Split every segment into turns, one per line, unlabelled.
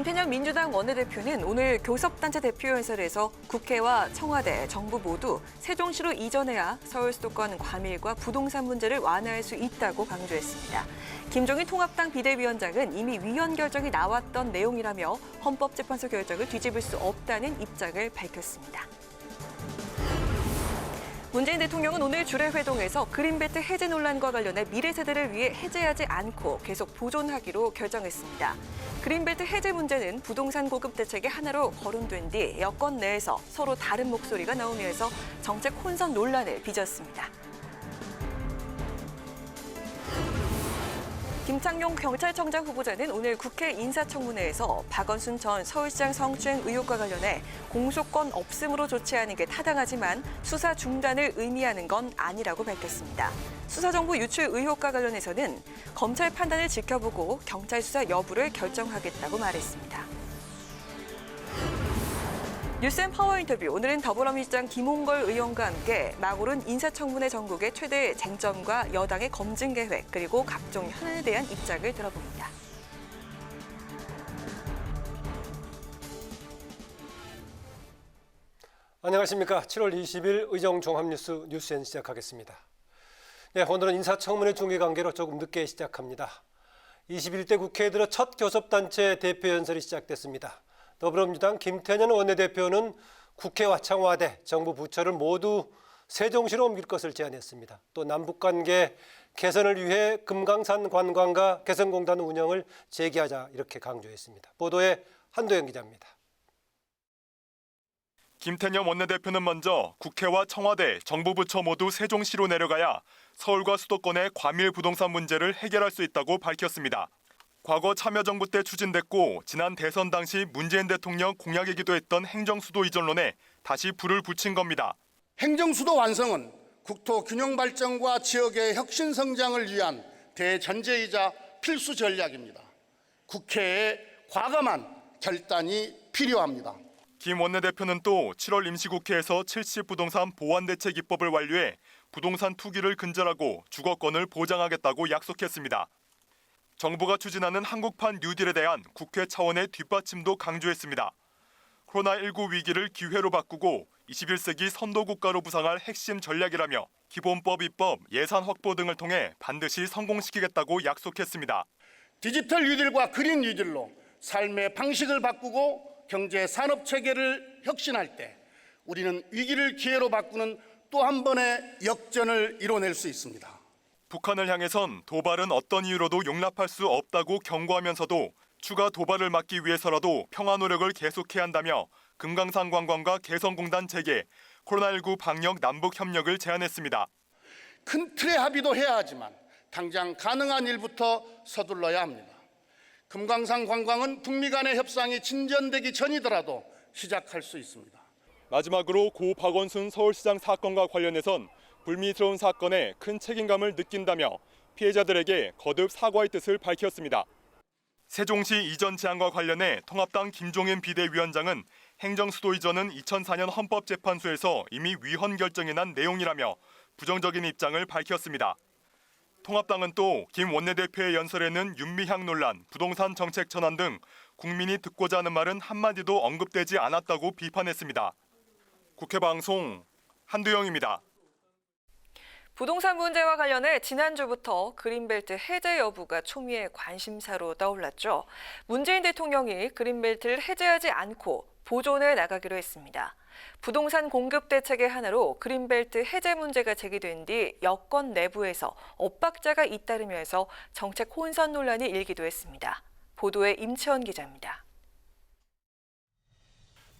김태년 민주당 원내대표는 오늘 교섭단체 대표연설에서 국회와 청와대, 정부 모두 세종시로 이전해야 서울 수도권 과밀과 부동산 문제를 완화할 수 있다고 강조했습니다. 김종인 통합당 비대위원장은 이미 위헌 결정이 나왔던 내용이라며 헌법재판소 결정을 뒤집을 수 없다는 입장을 밝혔습니다. 문재인 대통령은 오늘 주례회동에서 그린벨트 해제 논란과 관련해 미래 세대를 위해 해제하지 않고 계속 보존하기로 결정했습니다. 그린벨트 해제 문제는 부동산 공급 대책의 하나로 거론된 뒤 여권 내에서 서로 다른 목소리가 나오면서 정책 혼선 논란을 빚었습니다. 김창룡 경찰청장 후보자는 오늘 국회 인사청문회에서 박원순 전 서울시장 성추행 의혹과 관련해 공소권 없음으로 조치하는 게 타당하지만 수사 중단을 의미하는 건 아니라고 밝혔습니다. 수사정보 유출 의혹과 관련해서는 검찰 판단을 지켜보고 경찰 수사 여부를 결정하겠다고 말했습니다. 뉴스앤 파워 인터뷰, 오늘은 더불어민주당 김홍걸 의원과 함께 막 오른 인사청문회 전국의 최대 쟁점과 여당의 검증 계획, 그리고 각종 현안에 대한 입장을 들어봅니다.
안녕하십니까. 7월 20일 의정 종합뉴스 뉴스엔 시작하겠습니다. 네, 오늘은 인사청문회 중계관계로 조금 늦게 시작합니다. 21대 국회에 들어 첫 교섭단체 대표연설이 시작됐습니다. 더불어민주당 김태년 원내대표는 국회와 청와대, 정부 부처를 모두 세종시로 옮길 것을 제안했습니다. 또 남북관계 개선을 위해 금강산 관광과 개성공단 운영을 재개하자 이렇게 강조했습니다. 보도에 한도영 기자입니다.
김태년 원내대표는 먼저 국회와 청와대, 정부 부처 모두 세종시로 내려가야 서울과 수도권의 과밀 부동산 문제를 해결할 수 있다고 밝혔습니다. 과거 참여정부 때 추진됐고 지난 대선 당시 문재인 대통령 공약이기도 했던 행정수도 이전론에 다시 불을 붙인 겁니다.
행정수도 완성은 국토 균형 발전과 지역의 혁신 성장을 위한 대전제이자 필수 전략입니다. 국회의 과감한 결단이 필요합니다.
김 원내대표는 또 7월 임시국회에서 70부동산 보완대책 입법을 완료해 부동산 투기를 근절하고 주거권을 보장하겠다고 약속했습니다. 정부가 추진하는 한국판 뉴딜에 대한 국회 차원의 뒷받침도 강조했습니다. 코로나19 위기를 기회로 바꾸고 21세기 선도국가로 부상할 핵심 전략이라며 기본법 입법, 예산 확보 등을 통해 반드시 성공시키겠다고 약속했습니다.
디지털 뉴딜과 그린 뉴딜로 삶의 방식을 바꾸고 경제 산업 체계를 혁신할 때 우리는 위기를 기회로 바꾸는 또 한 번의 역전을 이뤄낼 수 있습니다.
북한을 향해선 도발은 어떤 이유로도 용납할 수 없다고 경고하면서도 추가 도발을 막기 위해서라도 평화 노력을 계속해야 한다며 금강산 관광과 개성공단 재개, 코로나19 방역 남북 협력을 제안했습니다.
큰 틀의 합의도 해야 하지만 당장 가능한 일부터 서둘러야 합니다. 금강산 관광은 북미 간의 협상이 진전되기 전이더라도 시작할 수 있습니다.
마지막으로 고 박원순 서울시장 사건과 관련해선 불미스러운 사건에 큰 책임감을 느낀다며 피해자들에게 거듭 사과의 뜻을 밝혔습니다. 세종시 이전 제안과 관련해 통합당 김종인 비대위원장은 행정수도 이전은 2004년 헌법재판소에서 이미 위헌 결정이 난 내용이라며 부정적인 입장을 밝혔습니다. 통합당은 또 김 원내대표의 연설에는 윤미향 논란, 부동산 정책 전환 등 국민이 듣고자 하는 말은 한마디도 언급되지 않았다고 비판했습니다. 국회방송 한두영입니다.
부동산 문제와 관련해 지난주부터 그린벨트 해제 여부가 초미의 관심사로 떠올랐죠. 문재인 대통령이 그린벨트를 해제하지 않고 보존해 나가기로 했습니다. 부동산 공급 대책의 하나로 그린벨트 해제 문제가 제기된 뒤 여권 내부에서 엇박자가 잇따르면서 정책 혼선 논란이 일기도 했습니다. 보도에 임채원 기자입니다.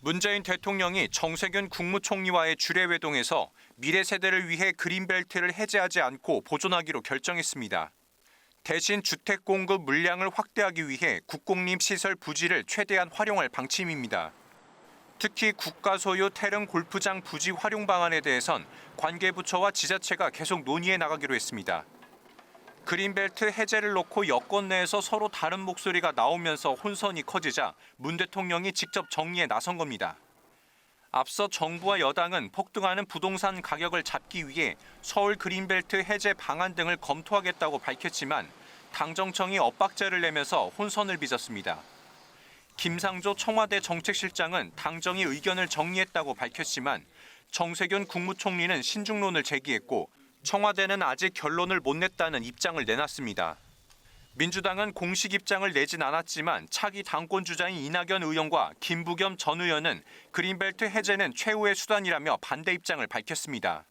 문재인 대통령이 정세균 국무총리와의 주례회동에서 미래 세대를 위해 그린벨트를 해제하지 않고 보존하기로 결정했습니다. 대신 주택 공급 물량을 확대하기 위해 국공립 시설 부지를 최대한 활용할 방침입니다. 특히 국가 소유 태릉 골프장 부지 활용 방안에 대해선 관계부처와 지자체가 계속 논의해 나가기로 했습니다. 그린벨트 해제를 놓고 여권 내에서 서로 다른 목소리가 나오면서 혼선이 커지자 문 대통령이 직접 정리에 나선 겁니다. 앞서 정부와 여당은 폭등하는 부동산 가격을 잡기 위해 서울 그린벨트 해제 방안 등을 검토하겠다고 밝혔지만 당정청이 엇박자를 내면서 혼선을 빚었습니다. 김상조 청와대 정책실장은 당정이 의견을 정리했다고 밝혔지만 정세균 국무총리는 신중론을 제기했고 청와대는 아직 결론을 못 냈다는 입장을 내놨습니다. 민주당은 공식 입장을 내진 않았지만 차기 당권 주자인 이낙연 의원과 김부겸 전 의원은 그린벨트 해제는 최후의 수단이라며 반대 입장을 밝혔습니다.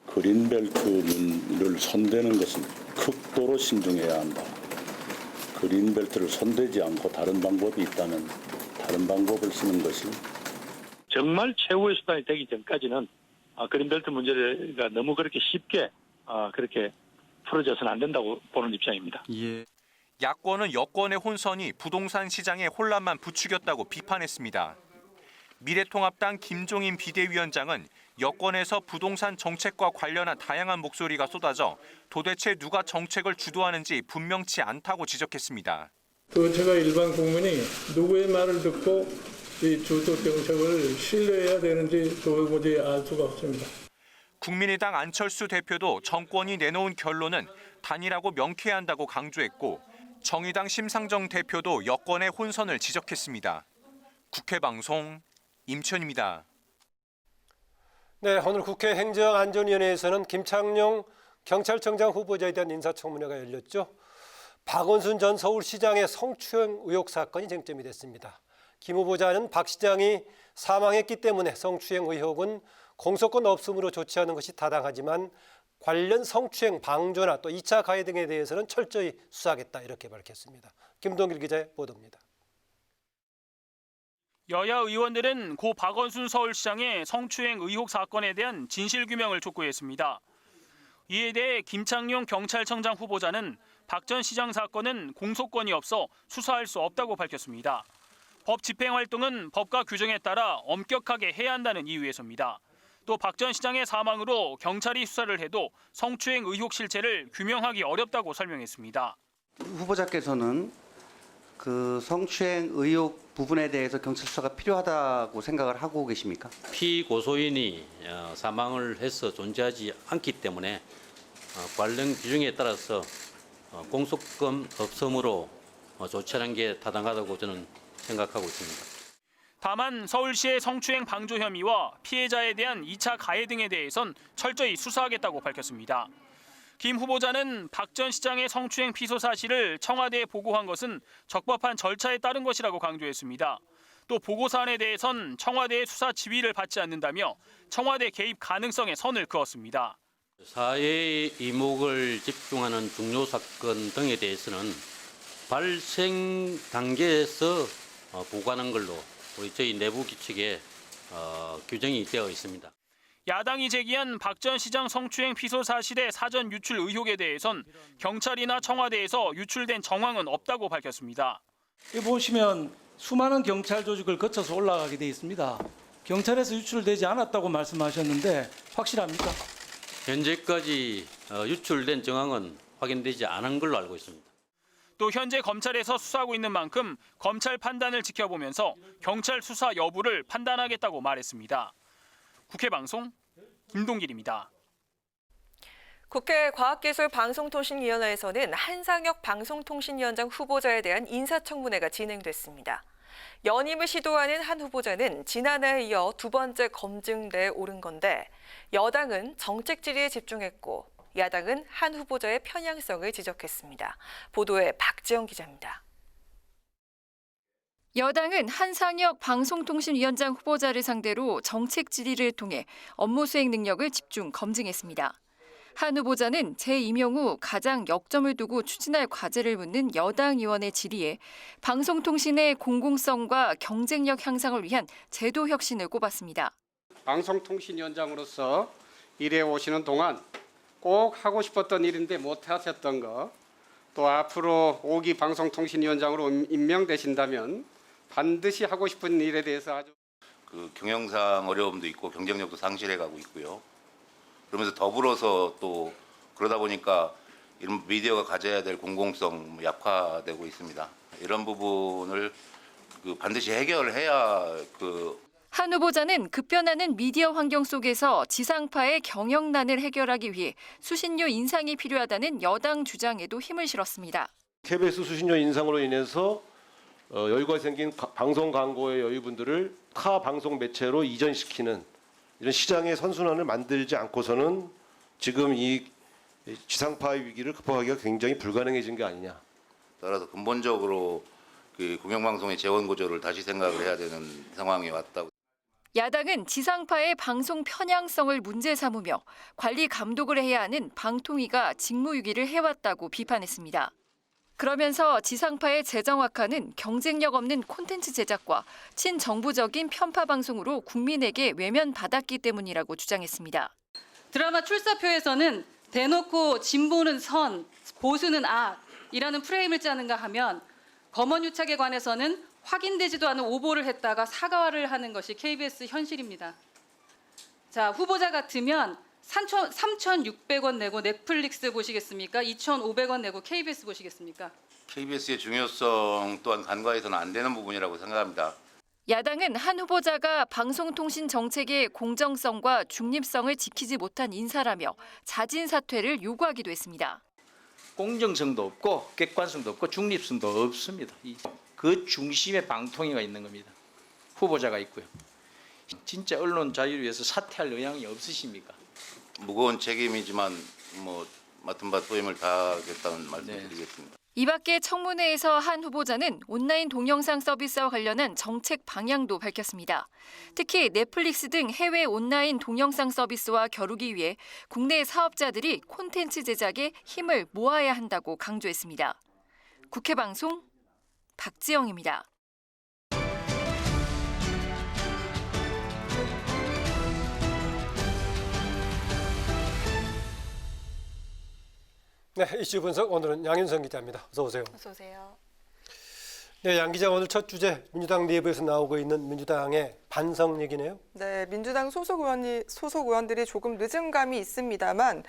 그린벨트를 손대는 것은 극도로 신중해야 한다. 그린벨트를 손대지 않고 다른 방법이 있다면 다른 방법을 쓰는 것이
정말 최후의 수단이 되기 전까지는 그린벨트 문제가 너무 그렇게 쉽게 그렇게 풀어져서는 안 된다고 보는 입장입니다.
야권은 여권의 혼선이 부동산 시장에 혼란만 부추겼다고 비판했습니다. 미래통합당 김종인 비대위원장은 여권에서 부동산 정책과 관련한 다양한 목소리가 쏟아져 도대체 누가 정책을 주도하는지 분명치 않다고 지적했습니다.
또 제가 일반 국민이 누구의 말을 듣고 이 주도 정책을 신뢰해야 되는지 도무지 알 수가 없습니다.
국민의당 안철수 대표도 정권이 내놓은 결론은 단일하고 명쾌해야 한다고 강조했고 정의당 심상정 대표도 여권의 혼선을 지적했습니다. 국회방송 임천입니다.
네, 오늘 국회 행정안전위원회에서는 김창룡 경찰청장 후보자에 대한 인사청문회가 열렸죠. 박원순 전 서울시장의 성추행 의혹 사건이 쟁점이 됐습니다. 김 후보자는 박 시장이 사망했기 때문에 성추행 의혹은 공소권 없음으로 조치하는 것이 타당하지만 관련 성추행 방조나 또 2차 가해 등에 대해서는 철저히 수사하겠다 이렇게 밝혔습니다. 김동길 기자의 보도입니다.
여야 의원들은 고 박원순 서울시장의 성추행 의혹 사건에 대한 진실규명을 촉구했습니다. 이에 대해 김창룡 경찰청장 후보자는 박 전 시장 사건은 공소권이 없어 수사할 수 없다고 밝혔습니다. 법 집행 활동은 법과 규정에 따라 엄격하게 해야 한다는 이유에서입니다. 또 박 전 시장의 사망으로 경찰이 수사를 해도 성추행 의혹 실체를 규명하기 어렵다고 설명했습니다.
후보자께서는 그 성추행 의혹 부분에 대해서 경찰 수사가 필요하다고 생각을 하고 계십니까?
피고소인이 사망을 해서 존재하지 않기 때문에 관련 규정에 따라서 공소권 없음으로 조치하는 게 타당하다고 저는 생각하고 있습니다.
다만 서울시의 성추행 방조 혐의와 피해자에 대한 2차 가해 등에 대해선 철저히 수사하겠다고 밝혔습니다. 김 후보자는 박 전 시장의 성추행 피소 사실을 청와대에 보고한 것은 적법한 절차에 따른 것이라고 강조했습니다. 또 보고 사안에 대해선 청와대의 수사 지휘를 받지 않는다며 청와대 개입 가능성에 선을 그었습니다.
사회의 이목을 집중하는 중요 사건 등에 대해서는 발생 단계에서 보고하는 걸로 저희 내부 규칙에 규정이 되어 있습니다.
야당이 제기한 박 전 시장 성추행 피소 사실의 사전 유출 의혹에 대해선 경찰이나 청와대에서 유출된 정황은 없다고 밝혔습니다.
여기 보시면 수많은 경찰 조직을 거쳐서 올라가게 돼 있습니다. 경찰에서 유출되지 않았다고 말씀하셨는데 확실합니까?
현재까지 유출된 정황은 확인되지 않은 걸로 알고 있습니다.
또 현재 검찰에서 수사하고 있는 만큼 검찰 판단을 지켜보면서 경찰 수사 여부를 판단하겠다고 말했습니다. 국회 방송 김동길입니다.
국회 과학기술방송통신위원회에서는 한상혁 방송통신위원장 후보자에 대한 인사청문회가 진행됐습니다. 연임을 시도하는 한 후보자는 지난해에 이어 두 번째 검증대에 오른 건데 여당은 정책 질의에 집중했고 야당은 한 후보자의 편향성을 지적했습니다. 보도에 박지영 기자입니다.
여당은 한상혁 방송통신위원장 후보자를 상대로 정책 질의를 통해 업무 수행 능력을 집중 검증했습니다. 한 후보자는 재임용 후 가장 역점을 두고 추진할 과제를 묻는 여당 의원의 질의에 방송통신의 공공성과 경쟁력 향상을 위한 제도 혁신을 꼽았습니다.
방송통신위원장으로서 일해 오시는 동안 꼭 하고 싶었던 일인데 못 하셨던 거, 또 앞으로 5기 방송통신위원장으로 임명되신다면 반드시 하고 싶은 일에 대해서 아주
경영상 어려움도 있고 경쟁력도 상실해가고 있고요. 그러면서 더불어서 또 그러다 보니까 이런 미디어가 가져야 될 공공성 약화되고 있습니다. 이런 부분을 반드시 해결해야
한 후보자는 급변하는 미디어 환경 속에서 지상파의 경영난을 해결하기 위해 수신료 인상이 필요하다는 여당 주장에도 힘을 실었습니다.
KBS 수신료 인상으로 인해서 여유가 생긴 방송 광고의 여유분들을 타 방송 매체로 이전시키는 이런 시장의 선순환을 만들지 않고서는 지금 이 지상파의 위기를 극복하기가 굉장히 불가능해진 게 아니냐.
따라서 근본적으로 그 공영방송의 재원 구조를 다시 생각을 해야 되는 상황이 왔다고.
야당은 지상파의 방송 편향성을 문제 삼으며 관리 감독을 해야 하는 방통위가 직무유기를 해왔다고 비판했습니다. 그러면서 지상파의 재정 악화는 경쟁력 없는 콘텐츠 제작과 친정부적인 편파 방송으로 국민에게 외면받았기 때문이라고 주장했습니다.
드라마 출사표에서는 대놓고 진보는 선, 보수는 악이라는 프레임을 짜는가 하면 검언유착에 관해서는 확인되지도 않은 오보를 했다가 사과를 하는 것이 KBS 현실입니다. 자, 후보자 같으면 3,600원 내고 넷플릭스 보시겠습니까? 2,500원 내고 KBS 보시겠습니까?
KBS의 중요성 또한 간과해서는 안 되는 부분이라고 생각합니다.
야당은 한 후보자가 방송통신 정책의 공정성과 중립성을 지키지 못한 인사라며 자진 사퇴를 요구하기도 했습니다.
공정성도 없고 객관성도 없고 중립성도 없습니다. 그 중심에 방통위가 있는 겁니다. 후보자가 있고요. 진짜 언론 자유를 위해서 사퇴할 의향이 없으십니까?
무거운 책임이지만 맡은 바 소임을 다하겠다는 말씀드리겠습니다.
이 밖에 청문회에서 한 후보자는 온라인 동영상 서비스와 관련한 정책 방향도 밝혔습니다. 특히 넷플릭스 등 해외 온라인 동영상 서비스와 겨루기 위해 국내 사업자들이 콘텐츠 제작에 힘을 모아야 한다고 강조했습니다. 국회 방송 박지영입니다.
네, 이슈 분석 오늘은 양윤성 기자입니다. 어서 오세요.
어서 오세요.
네, 양 기자 오늘 첫 주제 민주당 내부에서 나오고 있는 민주당의 반성 얘기네요.
네, 민주당 소속 의원들이 조금 늦은 감이 있습니다만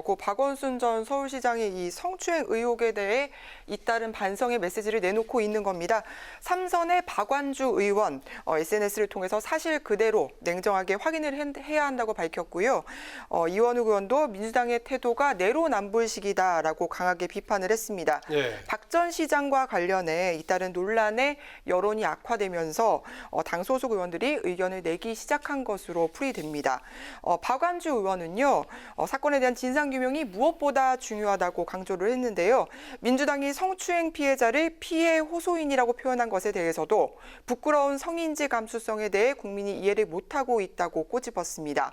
고 박원순 전 서울시장의 이 성추행 의혹에 대해 잇따른 반성의 메시지를 내놓고 있는 겁니다. 삼선의 박완주 의원 SNS를 통해서 사실 그대로 냉정하게 확인을 해야 한다고 밝혔고요. 이원우 의원도 민주당의 태도가 내로남불식이다라고 강하게 비판을 했습니다.
예.
박 전 시장과 관련해 잇따른 논란에 여론이 악화되면서 당 소속 의원들이 의견을 내기 시작한 것으로 풀이됩니다. 박완주 의원은요, 사건에 대한 진상규명이 무엇보다 중요하다고 강조를 했는데요. 민주당이 성추행 피해자를 피해 호소인이라고 표현한 것에 대해서도 부끄러운 성인지 감수성에 대해 국민이 이해를 못하고 있다고 꼬집었습니다.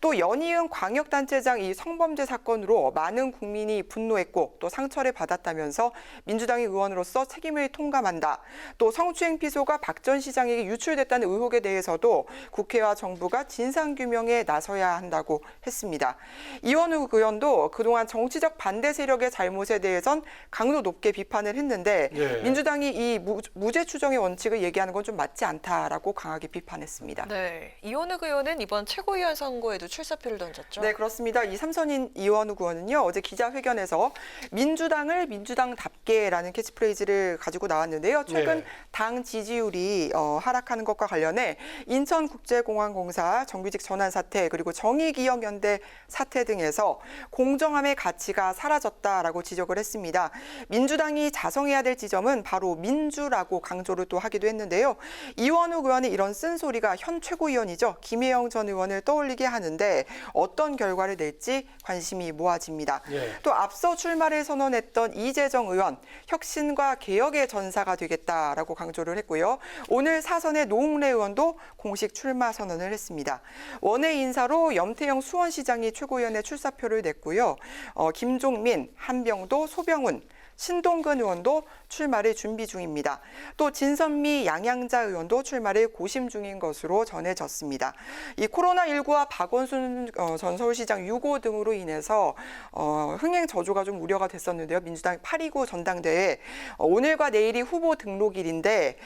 또 연이은 광역단체장 이 성범죄 사건으로 많은 국민이 분노했고 또 상처를 받았다면서 민주당의 의원으로서 책임을 통감한다. 또 성추행 피소가 박 전 시장에게 유출됐다는 의혹에 대해서도 국회와 정부가 진상규명에 나서야 한다고 했습니다. 이원우 의원도 그동안 정치적 반대 세력의 잘못에 대해선 강도 높게 비판을 했는데
예.
민주당이 이 무죄 추정의 원칙을 얘기하는 건 좀 맞지 않다라고 강하게 비판했습니다.
네, 이원우 의원은 이번 최고위원 선거에도 출사표를 던졌죠.
네, 그렇습니다. 이 삼선인 이원우 의원은요, 어제 기자회견에서 민주당을 민주당답게라는 캐치프레이즈를 가지고 나왔는데요. 최근
네.
당 지지율이 하락하는 것과 관련해 인천국제공항공사 정규직 전환 사태 그리고 정의기억연대 사태 등에서 공정함의 가치가 사라졌다라고 지적을 했습니다. 민주당이 자성해야 될 지점은 바로 민주라고 강조를 또 하기도 했는데요. 이원우 의원의 이런 쓴소리가 현 최고위원이죠. 김혜영 전 의원을 떠올리게 하는데 어떤 결과를 낼지 관심이 모아집니다.
예.
또 앞서 출마를 선언했던 이재정 의원, 혁신과 개혁의 전사가 되겠다라고 강조를 했고요. 오늘 사선의 노웅래 의원도 공식 출마 선언을 했습니다. 원외 인사로 염태영 수원시장이 최고위원회 출사표를 냈고요. 김종민, 한병도, 소병훈, 신동근 의원도 출마를 준비 중입니다. 또 진선미, 양양자 의원도 출마를 고심 중인 것으로 전해졌습니다. 이 코로나19와 박원순 전 서울시장 유고 등으로 인해서 흥행 저조가 좀 우려가 됐었는데요. 민주당 8.29 전당대회 오늘과 내일이 후보 등록일인데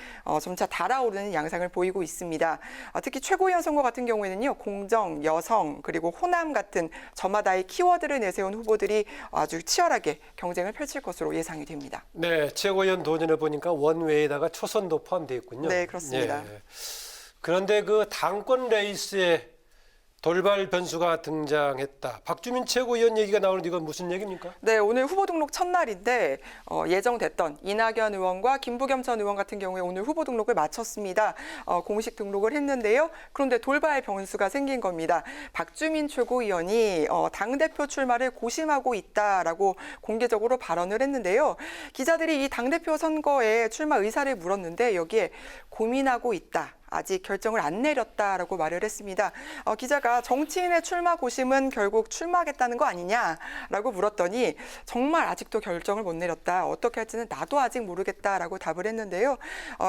점차 달아오르는 양상을 보이고 있습니다. 특히 최고위원 선거 같은 경우에는요. 공정, 여성, 그리고 호남 같은 저마다의 키워드를 내세운 후보들이 아주 치열하게 경쟁을 펼칠 것으로 예상이 됩니다.
네, 최고위원 도전해 보니까 원외에다가 초선도 포함되어 있군요.
네, 그렇습니다.
예. 그런데 그 당권 레이스에 돌발 변수가 등장했다. 박주민 최고위원 얘기가 나오는데 이건 무슨 얘기입니까?
네, 오늘 후보 등록 첫날인데 예정됐던 이낙연 의원과 김부겸 전 의원 같은 경우에 오늘 후보 등록을 마쳤습니다. 공식 등록을 했는데요. 그런데 돌발 변수가 생긴 겁니다. 박주민 최고위원이 당대표 출마를 고심하고 있다라고 공개적으로 발언을 했는데요. 기자들이 이 당대표 선거에 출마 의사를 물었는데 여기에 고민하고 있다. 아직 결정을 안 내렸다라고 말을 했습니다. 기자가 정치인의 출마 고심은 결국 출마하겠다는 거 아니냐라고 물었더니 정말 아직도 결정을 못 내렸다. 어떻게 할지는 나도 아직 모르겠다라고 답을 했는데요.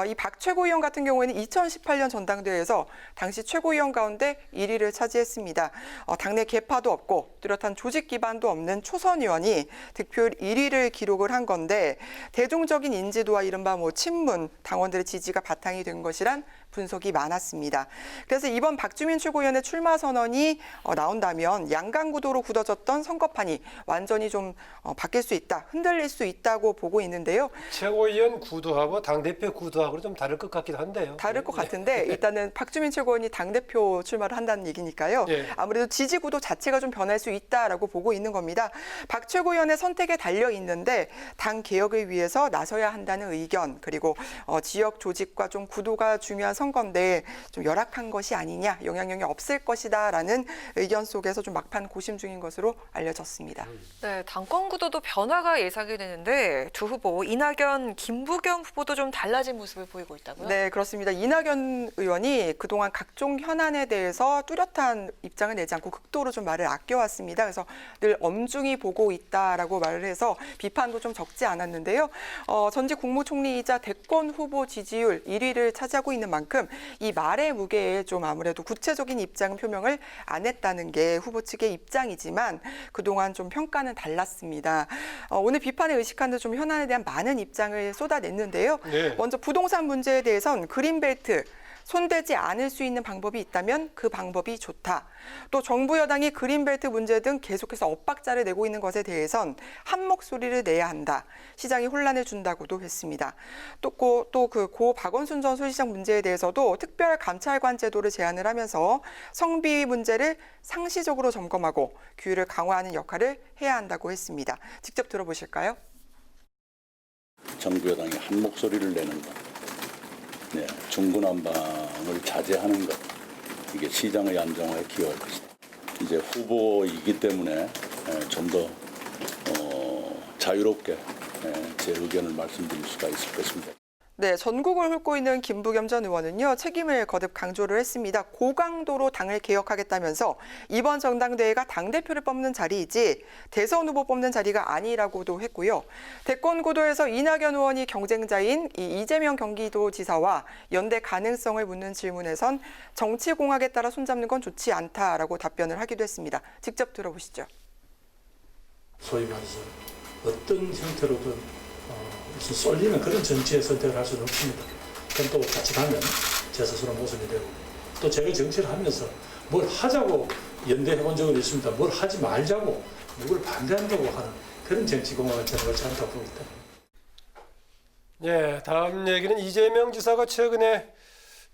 이 박 최고위원 같은 경우에는 2018년 전당대회에서 당시 최고위원 가운데 1위를 차지했습니다. 당내 계파도 없고 뚜렷한 조직 기반도 없는 초선 의원이 득표율 1위를 기록을 한 건데 대중적인 인지도와 이른바 친문 당원들의 지지가 바탕이 된 것이란 분석이 많았습니다. 그래서 이번 박주민 최고위원의 출마 선언이 나온다면 양강구도로 굳어졌던 선거판이 완전히 좀 바뀔 수 있다, 흔들릴 수 있다고 보고 있는데요.
최고위원 구도하고 당대표 구도하고 좀 다를 것 같기도 한데요.
다를 것 같은데 일단은 박주민 최고위원이 당대표 출마를 한다는 얘기니까요. 아무래도 지지 구도 자체가 좀 변할 수 있다라고 보고 있는 겁니다. 박 최고위원의 선택에 달려 있는데 당 개혁을 위해서 나서야 한다는 의견, 그리고 지역 조직과 좀 구도가 중요한 선거인데 좀 열악한 것이 아니냐, 영향력이 없을 것이다라는 의견 속에서 좀 막판 고심 중인 것으로 알려졌습니다.
네, 당권 구도도 변화가 예상이 되는데 두 후보 이낙연, 김부겸 후보도 좀 달라진 모습을 보이고 있다고요?
네, 그렇습니다. 이낙연 의원이 그동안 각종 현안에 대해서 뚜렷한 입장을 내지 않고 극도로 좀 말을 아껴왔습니다. 그래서 늘 엄중히 보고 있다라고 말을 해서 비판도 좀 적지 않았는데요. 전직 국무총리이자 대권 후보 지지율 1위를 차지하고 있는 만큼 이 말의 무게에 좀 아무래도 구체적인 입장 표명을 안 했다는 게 후보 측의 입장이지만 그동안 좀 평가는 달랐습니다. 오늘 비판에 의식한 좀 현안에 대한 많은 입장을 쏟아냈는데요. 먼저 부동산 문제에 대해선 그린벨트, 손대지 않을 수 있는 방법이 있다면 그 방법이 좋다. 또 정부 여당이 그린벨트 문제 등 계속해서 엇박자를 내고 있는 것에 대해선 한 목소리를 내야 한다. 시장이 혼란을 준다고도 했습니다. 또 그 고 박원순 전 서울시장 문제에 대해서도 특별 감찰관 제도를 제안을 하면서 성비 문제를 상시적으로 점검하고 규율을 강화하는 역할을 해야 한다고 했습니다. 직접 들어보실까요?
정부 여당이 한 목소리를 내는 것. 중구난방을 자제하는 것, 이게 시장의 안정화에 기여할 것이다. 이제 후보이기 때문에 좀 더 자유롭게 제 의견을 말씀드릴 수가 있을 것입니다.
네, 전국을 훑고 있는 김부겸 전 의원은요, 책임을 거듭 강조를 했습니다. 고강도로 당을 개혁하겠다면서 이번 전당대회가 당대표를 뽑는 자리이지 대선 후보 뽑는 자리가 아니라고도 했고요. 대권 구도에서 이낙연 의원이 경쟁자인 이재명 경기도지사와 연대 가능성을 묻는 질문에선 정치공학에 따라 손잡는 건 좋지 않다라고 답변을 하기도 했습니다. 직접 들어보시죠.
소위 말해서 어떤 형태로든 무슨 쏠리는 그런 정치의 선택을 할 수는 없습니다. 그건 또 같이 가면 제 스스로 모습이 되고, 또 제가 정치를 하면서 뭘 하자고 연대해본 적은 있습니다. 뭘 하지 말자고 누구를 반대한다고 하는 그런 정치공학을 저는 그렇지 않다고 보기 때문에.
다음 얘기는 이재명 지사가 최근에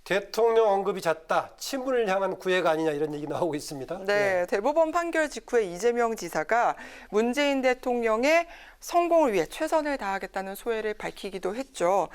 대통령 언급이 잦다, 친문을 향한 구애가 아니냐 이런 얘기 나오고 있습니다.
네, 대법원 판결 직후에 이재명 지사가 문재인 대통령의 성공을 위해 최선을 다하겠다는 소회를 밝히기도 했죠.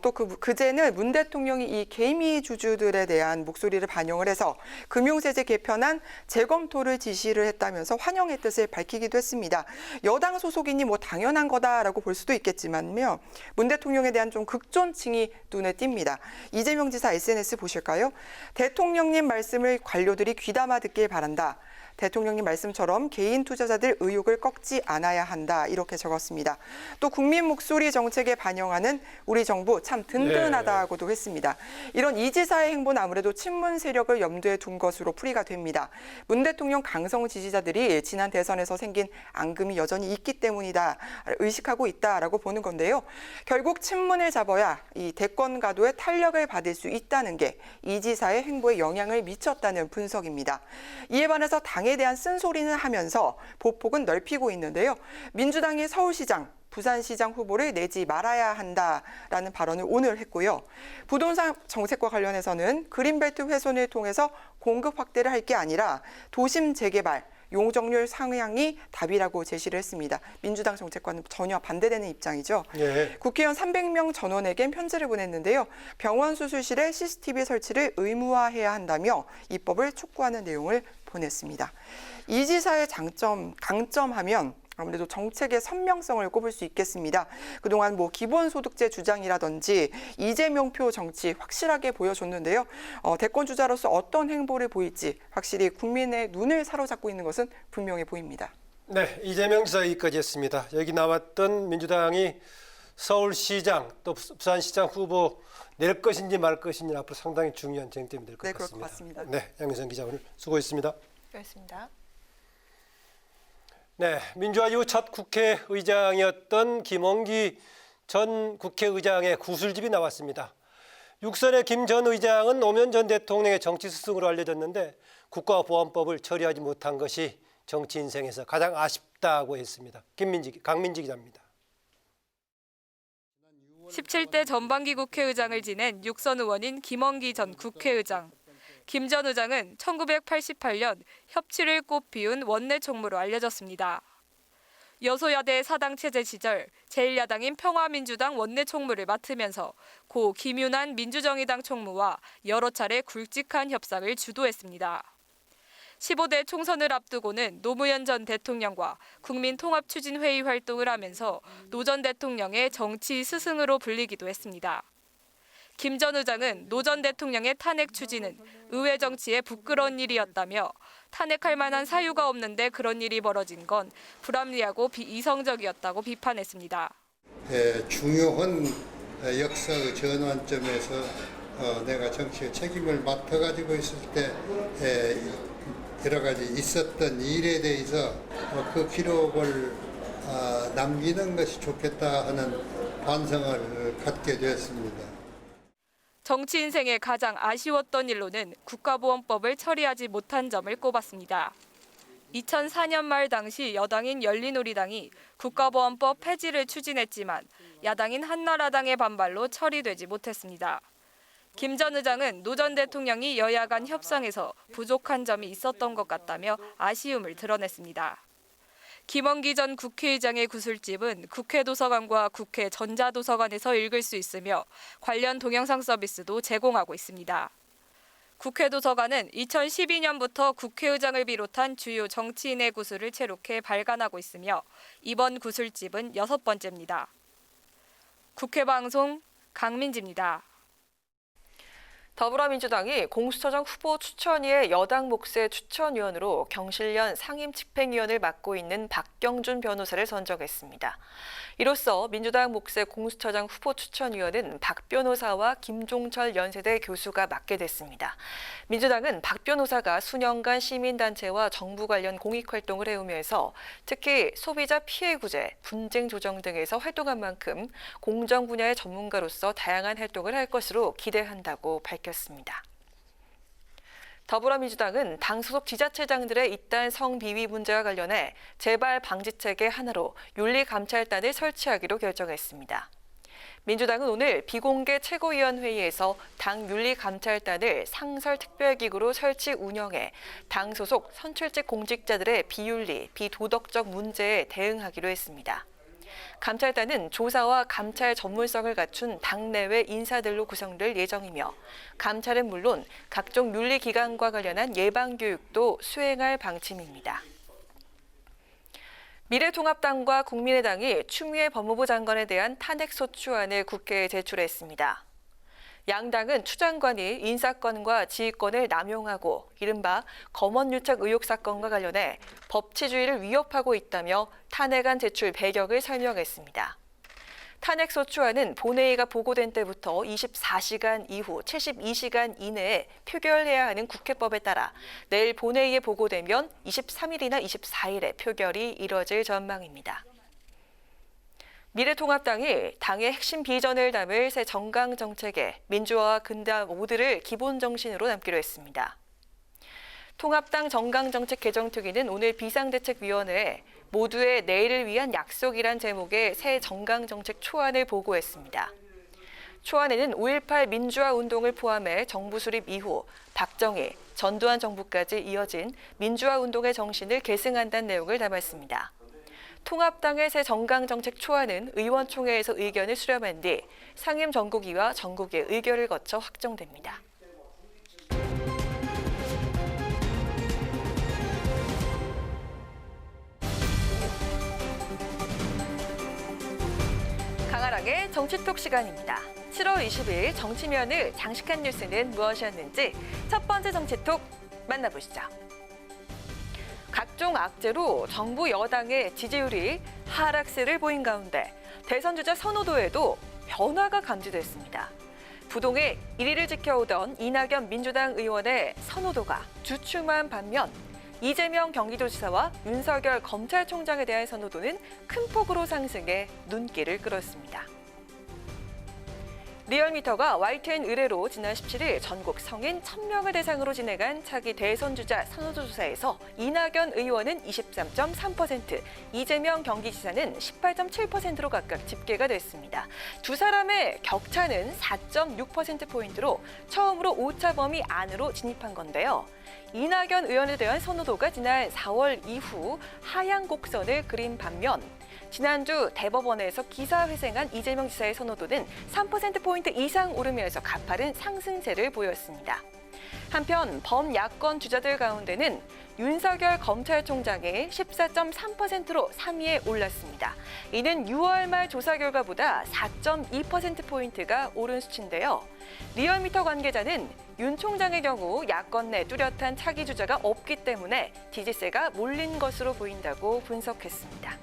또 그제는 문 대통령이 이 개미 주주들에 대한 목소리를 반영을 해서 금융세제 개편안 재검토를 지시를 했다면서 환영의 뜻을 밝히기도 했습니다. 여당 소속이니 당연한 거다라고 볼 수도 있겠지만요. 문 대통령에 대한 좀 극존칭이 눈에 띕니다. 이재명 지사 SNS 보실까요? 대통령님 말씀을 관료들이 귀담아 듣길 바란다. 대통령님 말씀처럼 개인 투자자들 의욕을 꺾지 않아야 한다. 이렇게 적었습니다. 또 국민 목소리 정책에 반영하는 우리 정부 참 든든하다고도 했습니다. 이런 이 지사의 행보는 아무래도 친문 세력을 염두에 둔 것으로 풀이가 됩니다. 문 대통령 강성 지지자들이 지난 대선에서 생긴 앙금이 여전히 있기 때문이다. 의식하고 있다라고 보는 건데요. 결국 친문을 잡아야 이 대권 가도에 탄력을 받을 수 있다는 게 이 지사의 행보에 영향을 미쳤다는 분석입니다. 이에 반해서 당 당에 대한 쓴소리는 하면서 보폭은 넓히고 있는데요. 민주당이 서울시장, 부산시장 후보를 내지 말아야 한다라는 발언을 오늘 했고요. 부동산 정책과 관련해서는 그린벨트 훼손을 통해서 공급 확대를 할 게 아니라 도심 재개발, 용적률 상향이 답이라고 제시를 했습니다. 민주당 정책과는 전혀 반대되는 입장이죠.
예.
국회의원 300명 전원에겐 편지를 보냈는데요. 병원 수술실에 CCTV 설치를 의무화해야 한다며 입법을 촉구하는 내용을 보냈습니다. 이 지사의 강점하면 아무래도 정책의 선명성을 꼽을 수 있겠습니다. 그동안 기본소득제 주장이라든지 이재명표 정치 확실하게 보여줬는데요. 대권 주자로서 어떤 행보를 보일지 확실히 국민의 눈을 사로잡고 있는 것은 분명해 보입니다.
네, 이재명 지사 여기까지 했습니다. 여기 나왔던 민주당이 서울시장 또 부산시장 후보 낼 것인지 말 것인지 앞으로 상당히 중요한 쟁점이 될 것 같습니다.
그럴 것 같습니다.
네, 양효선 기자 오늘 수고했습니다.
수고했습니다.
네, 민주화 이후 첫 국회의장이었던 김원기 전 국회의장의 구술집이 나왔습니다. 육선의 김 전 의장은 노무현 전 대통령의 정치 스승으로 알려졌는데 국가보안법을 처리하지 못한 것이 정치 인생에서 가장 아쉽다고 했습니다. 강민지 기자입니다.
17대 전반기 국회의장을 지낸 육선 의원인 김원기 전 국회의장. 김 전 의장은 1988년 협치를 꽃피운 원내 총무로 알려졌습니다. 여소야대 사당 체제 시절 제1야당인 평화민주당 원내 총무를 맡으면서 고 김윤환 민주정의당 총무와 여러 차례 굵직한 협상을 주도했습니다. 15대 총선을 앞두고는 노무현 전 대통령과 국민통합추진회의 활동을 하면서 노 전 대통령의 정치 스승으로 불리기도 했습니다. 김 전 의장은 노 전 대통령의 탄핵 추진은 의회 정치에 부끄러운 일이었다며 탄핵할 만한 사유가 없는데 그런 일이 벌어진 건 불합리하고 비이성적이었다고 비판했습니다.
중요한 역사의 전환점에서 내가 정치의 책임을 맡아가지고 있을 때 여러 가지 있었던 일에 대해서 그 기록을 남기는 것이 좋겠다 하는 반성을 갖게 되었습니다.
정치 인생에 가장 아쉬웠던 일로는 국가보안법을 처리하지 못한 점을 꼽았습니다. 2004년 말 당시 여당인 열린우리당이 국가보안법 폐지를 추진했지만 야당인 한나라당의 반발로 처리되지 못했습니다. 김 전 의장은 노 전 대통령이 여야 간 협상에서 부족한 점이 있었던 것 같다며 아쉬움을 드러냈습니다. 김원기 전 국회의장의 구술집은 국회 도서관과 국회 전자도서관에서 읽을 수 있으며 관련 동영상 서비스도 제공하고 있습니다. 국회 도서관은 2012년부터 국회의장을 비롯한 주요 정치인의 구술을 채록해 발간하고 있으며 이번 구술집은 6번째입니다. 국회방송 강민지입니다.
더불어민주당이 공수처장 후보 추천위의 여당 몫의 추천위원으로 경실련 상임집행위원을 맡고 있는 박경준 변호사를 선정했습니다. 이로써 민주당 몫의 공수처장 후보 추천위원은 박 변호사와 김종철 연세대 교수가 맡게 됐습니다. 민주당은 박 변호사가 수년간 시민단체와 정부 관련 공익활동을 해오면서 특히 소비자 피해 구제, 분쟁 조정 등에서 활동한 만큼 공정 분야의 전문가로서 다양한 활동을 할 것으로 기대한다고 밝혔습니다. 더불어민주당은 당 소속 지자체장들의 잇단 성비위 문제와 관련해 재발 방지책의 하나로 윤리감찰단을 설치하기로 결정했습니다. 민주당은 오늘 비공개 최고위원회의에서 당 윤리감찰단을 상설특별기구로 설치 운영해 당 소속 선출직 공직자들의 비윤리, 비도덕적 문제에 대응하기로 했습니다. 감찰단은 조사와 감찰 전문성을 갖춘 당내외 인사들로 구성될 예정이며 감찰은 물론 각종 윤리기관과 관련한 예방교육도 수행할 방침입니다. 미래통합당과 국민의당이 추미애 법무부 장관에 대한 탄핵소추안을 국회에 제출했습니다. 양당은 추 장관이 인사권과 지휘권을 남용하고 이른바 검언유착 의혹 사건과 관련해 법치주의를 위협하고 있다며 탄핵안 제출 배경을 설명했습니다. 탄핵소추안은 본회의가 보고된 때부터 24시간 이후 72시간 이내에 표결해야 하는 국회법에 따라 내일 본회의에 보고되면 23일이나 24일에 표결이 이뤄질 전망입니다. 미래통합당이 당의 핵심 비전을 담을 새 정강 정책에 민주화와 근대화 모두를 기본 정신으로 남기로 했습니다. 통합당 정강정책 개정특위는 오늘 비상대책위원회에 모두의 내일을 위한 약속이란 제목의 새 정강정책 초안을 보고했습니다. 초안에는 5.18 민주화 운동을 포함해 정부 수립 이후 박정희, 전두환 정부까지 이어진 민주화 운동의 정신을 계승한다는 내용을 담았습니다. 통합당의 새 정강정책 초안은 의원총회에서 의견을 수렴한 뒤 상임 전국위와 전국의 의결을 거쳐 확정됩니다. 강아랑의 정치톡 시간입니다. 7월 20일 정치면을 장식한 뉴스는 무엇이었는지 첫 번째 정치톡 만나보시죠. 각종 악재로 정부 여당의 지지율이 하락세를 보인 가운데 대선 주자 선호도에도 변화가 감지됐습니다. 부동의 1위를 지켜오던 이낙연 민주당 의원의 선호도가 주춤한 반면 이재명 경기도지사와 윤석열 검찰총장에 대한 선호도는 큰 폭으로 상승해 눈길을 끌었습니다. 리얼미터가 YTN 의뢰로 지난 17일 전국 성인 1000명을 대상으로 진행한 차기 대선 주자 선호도 조사에서 이낙연 의원은 23.3%, 이재명 경기지사는 18.7%로 각각 집계가 됐습니다. 두 사람의 격차는 4.6%포인트로 처음으로 오차 범위 안으로 진입한 건데요. 이낙연 의원에 대한 선호도가 지난 4월 이후 하향 곡선을 그린 반면 지난주 대법원에서 기사회생한 이재명 지사의 선호도는 3%포인트 이상 오르면서 가파른 상승세를 보였습니다. 한편 범야권 주자들 가운데는 윤석열 검찰총장이 14.3%로 3위에 올랐습니다. 이는 6월 말 조사 결과보다 4.2%포인트가 오른 수치인데요. 리얼미터 관계자는 윤 총장의 경우 야권 내 뚜렷한 차기 주자가 없기 때문에 지지세가 몰린 것으로 보인다고 분석했습니다.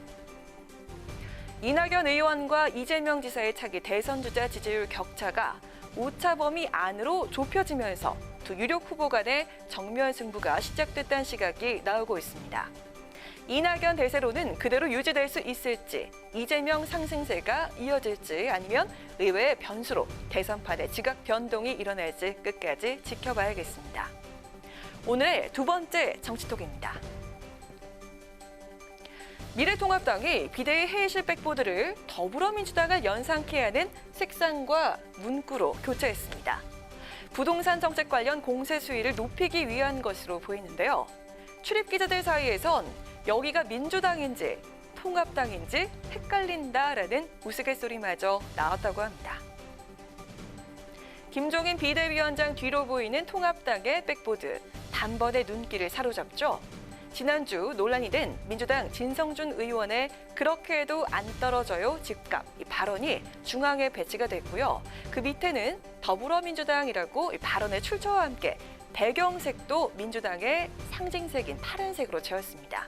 이낙연 의원과 이재명 지사의 차기 대선 주자 지지율 격차가 오차 범위 안으로 좁혀지면서 두 유력 후보 간의 정면 승부가 시작됐다는 시각이 나오고 있습니다. 이낙연 대세로는 그대로 유지될 수 있을지, 이재명 상승세가 이어질지 아니면 의외의 변수로 대선판에 지각 변동이 일어날지 끝까지 지켜봐야겠습니다. 오늘의 두 번째 정치톡입니다. 미래통합당이 비대위 회의실 백보드를 더불어민주당을 연상케 하는 색상과 문구로 교체했습니다. 부동산 정책 관련 공세 수위를 높이기 위한 것으로 보이는데요. 출입 기자들 사이에선 여기가 민주당인지 통합당인지 헷갈린다라는 우스갯소리마저 나왔다고 합니다. 김종인 비대위원장 뒤로 보이는 통합당의 백보드, 단번에 눈길을 사로잡죠. 지난주 논란이 된 민주당 진성준 의원의 그렇게 해도 안 떨어져요 집값 이 발언이 중앙에 배치가 됐고요. 그 밑에는 더불어민주당이라고 이 발언의 출처와 함께 배경색도 민주당의 상징색인 파란색으로 채웠습니다.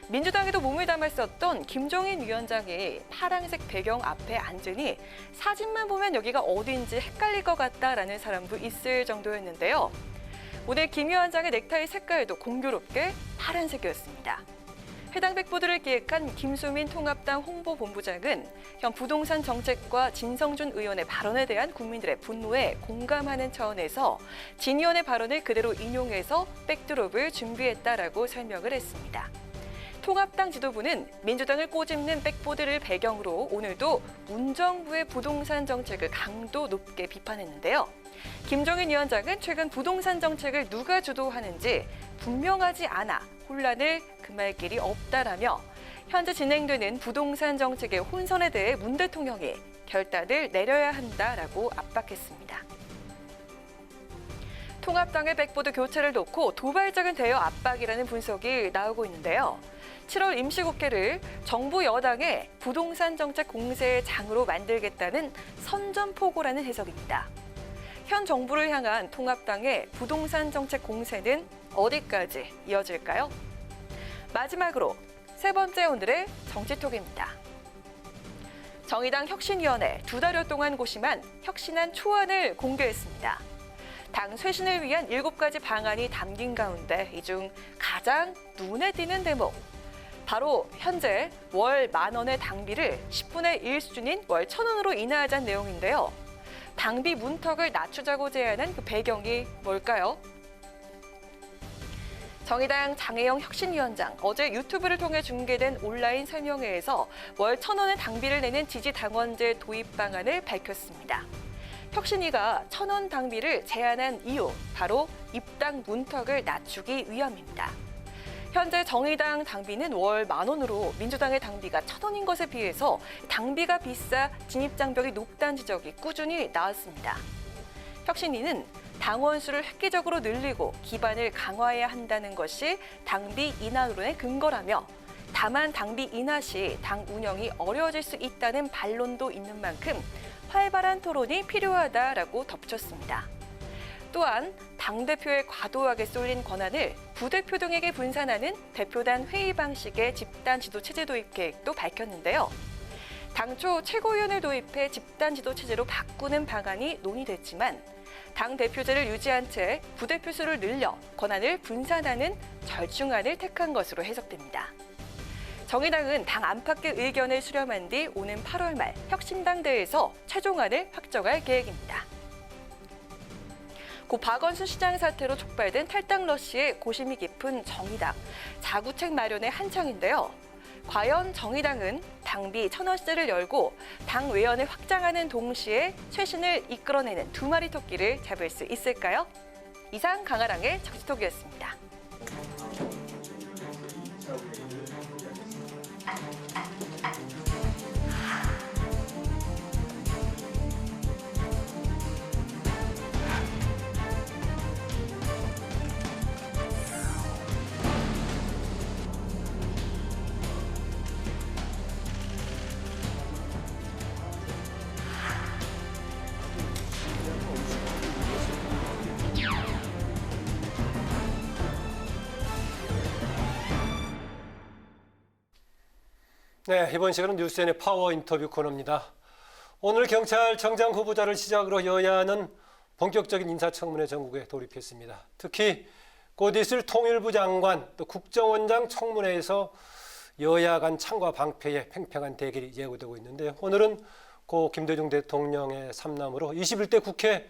민주당에도 몸을 담았었던 김종인 위원장이 파란색 배경 앞에 앉으니 사진만 보면 여기가 어딘지 헷갈릴 것 같다라는 사람도 있을 정도였는데요. 오늘 김 위원장의 넥타이 색깔도 공교롭게 파란색이었습니다. 해당 백보드를 기획한 김수민 통합당 홍보본부장은 현 부동산 정책과 진성준 의원의 발언에 대한 국민들의 분노에 공감하는 차원에서 진 의원의 발언을 그대로 인용해서 백드롭을 준비했다라고 설명을 했습니다. 통합당 지도부는 민주당을 꼬집는 백보드를 배경으로 오늘도 문정부의 부동산 정책을 강도 높게 비판했는데요. 김종인 위원장은 최근 부동산 정책을 누가 주도하는지 분명하지 않아 혼란을 금할 길이 없다라며 현재 진행되는 부동산 정책의 혼선에 대해 문 대통령이 결단을 내려야 한다라고 압박했습니다. 통합당의 백보드 교체를 놓고 도발적인 대여 압박이라는 분석이 나오고 있는데요. 7월 임시국회를 정부 여당의 부동산 정책 공세의 장으로 만들겠다는 선전포고라는 해석입니다. 현 정부를 향한 통합당의 부동산 정책 공세는 어디까지 이어질까요? 마지막으로 세 번째 오늘의 정치톡입니다. 정의당 혁신위원회 2달여 동안 고심한 혁신안 초안을 공개했습니다. 당 쇄신을 위한 7가지 방안이 담긴 가운데 이 중 가장 눈에 띄는 대목, 바로 현재 월 10,000원의 당비를 10분의 1 수준인 월 1,000원으로 인하하자는 내용인데요. 당비 문턱을 낮추자고 제안한 그 배경이 뭘까요? 정의당 장혜영 혁신위원장 어제 유튜브를 통해 중계된 온라인 설명회에서 월 1,000원의 당비를 내는 지지당원제 도입 방안을 밝혔습니다. 혁신위가 1,000원 당비를 제한한 이유, 바로 입당 문턱을 낮추기 위함입니다. 현재 정의당 당비는 월 10,000원으로 민주당의 당비가 1,000원인 것에 비해서 당비가 비싸 진입장벽이 높다는 지적이 꾸준히 나왔습니다. 혁신위는 당원 수를 획기적으로 늘리고 기반을 강화해야 한다는 것이 당비 인하론의 근거라며, 다만 당비 인하 시 당 운영이 어려워질 수 있다는 반론도 있는 만큼 활발한 토론이 필요하다라고 덧붙였습니다. 또한 당대표에 과도하게 쏠린 권한을 부대표 등에게 분산하는 대표단 회의 방식의 집단 지도 체제 도입 계획도 밝혔는데요. 당초 최고위원을 도입해 집단 지도 체제로 바꾸는 방안이 논의됐지만 당 대표제를 유지한 채 부대표 수를 늘려 권한을 분산하는 절충안을 택한 것으로 해석됩니다. 정의당은 당 안팎의 의견을 수렴한 뒤 오는 8월 말 혁신당대회에서 최종안을 확정할 계획입니다. 고 박원순 시장 사태로 촉발된 탈당 러시에 고심이 깊은 정의당, 자구책 마련에 한창인데요. 과연 정의당은 당비 1,000원대를 열고 당 외연을 확장하는 동시에 쇄신을 이끌어내는 두 마리 토끼를 잡을 수 있을까요? 이상 강아랑의 정치톡이었습니다.
네, 이번 시간은 뉴스엔의 파워 인터뷰 코너입니다. 오늘 경찰청장 후보자를 시작으로 여야는 본격적인 인사청문회 전국에 돌입했습니다. 특히 곧 있을 통일부 장관 또 국정원장 청문회에서 여야 간 창과 방패의 팽팽한 대결이 예고되고 있는데, 오늘은 고 김대중 대통령의 삼남으로 21대 국회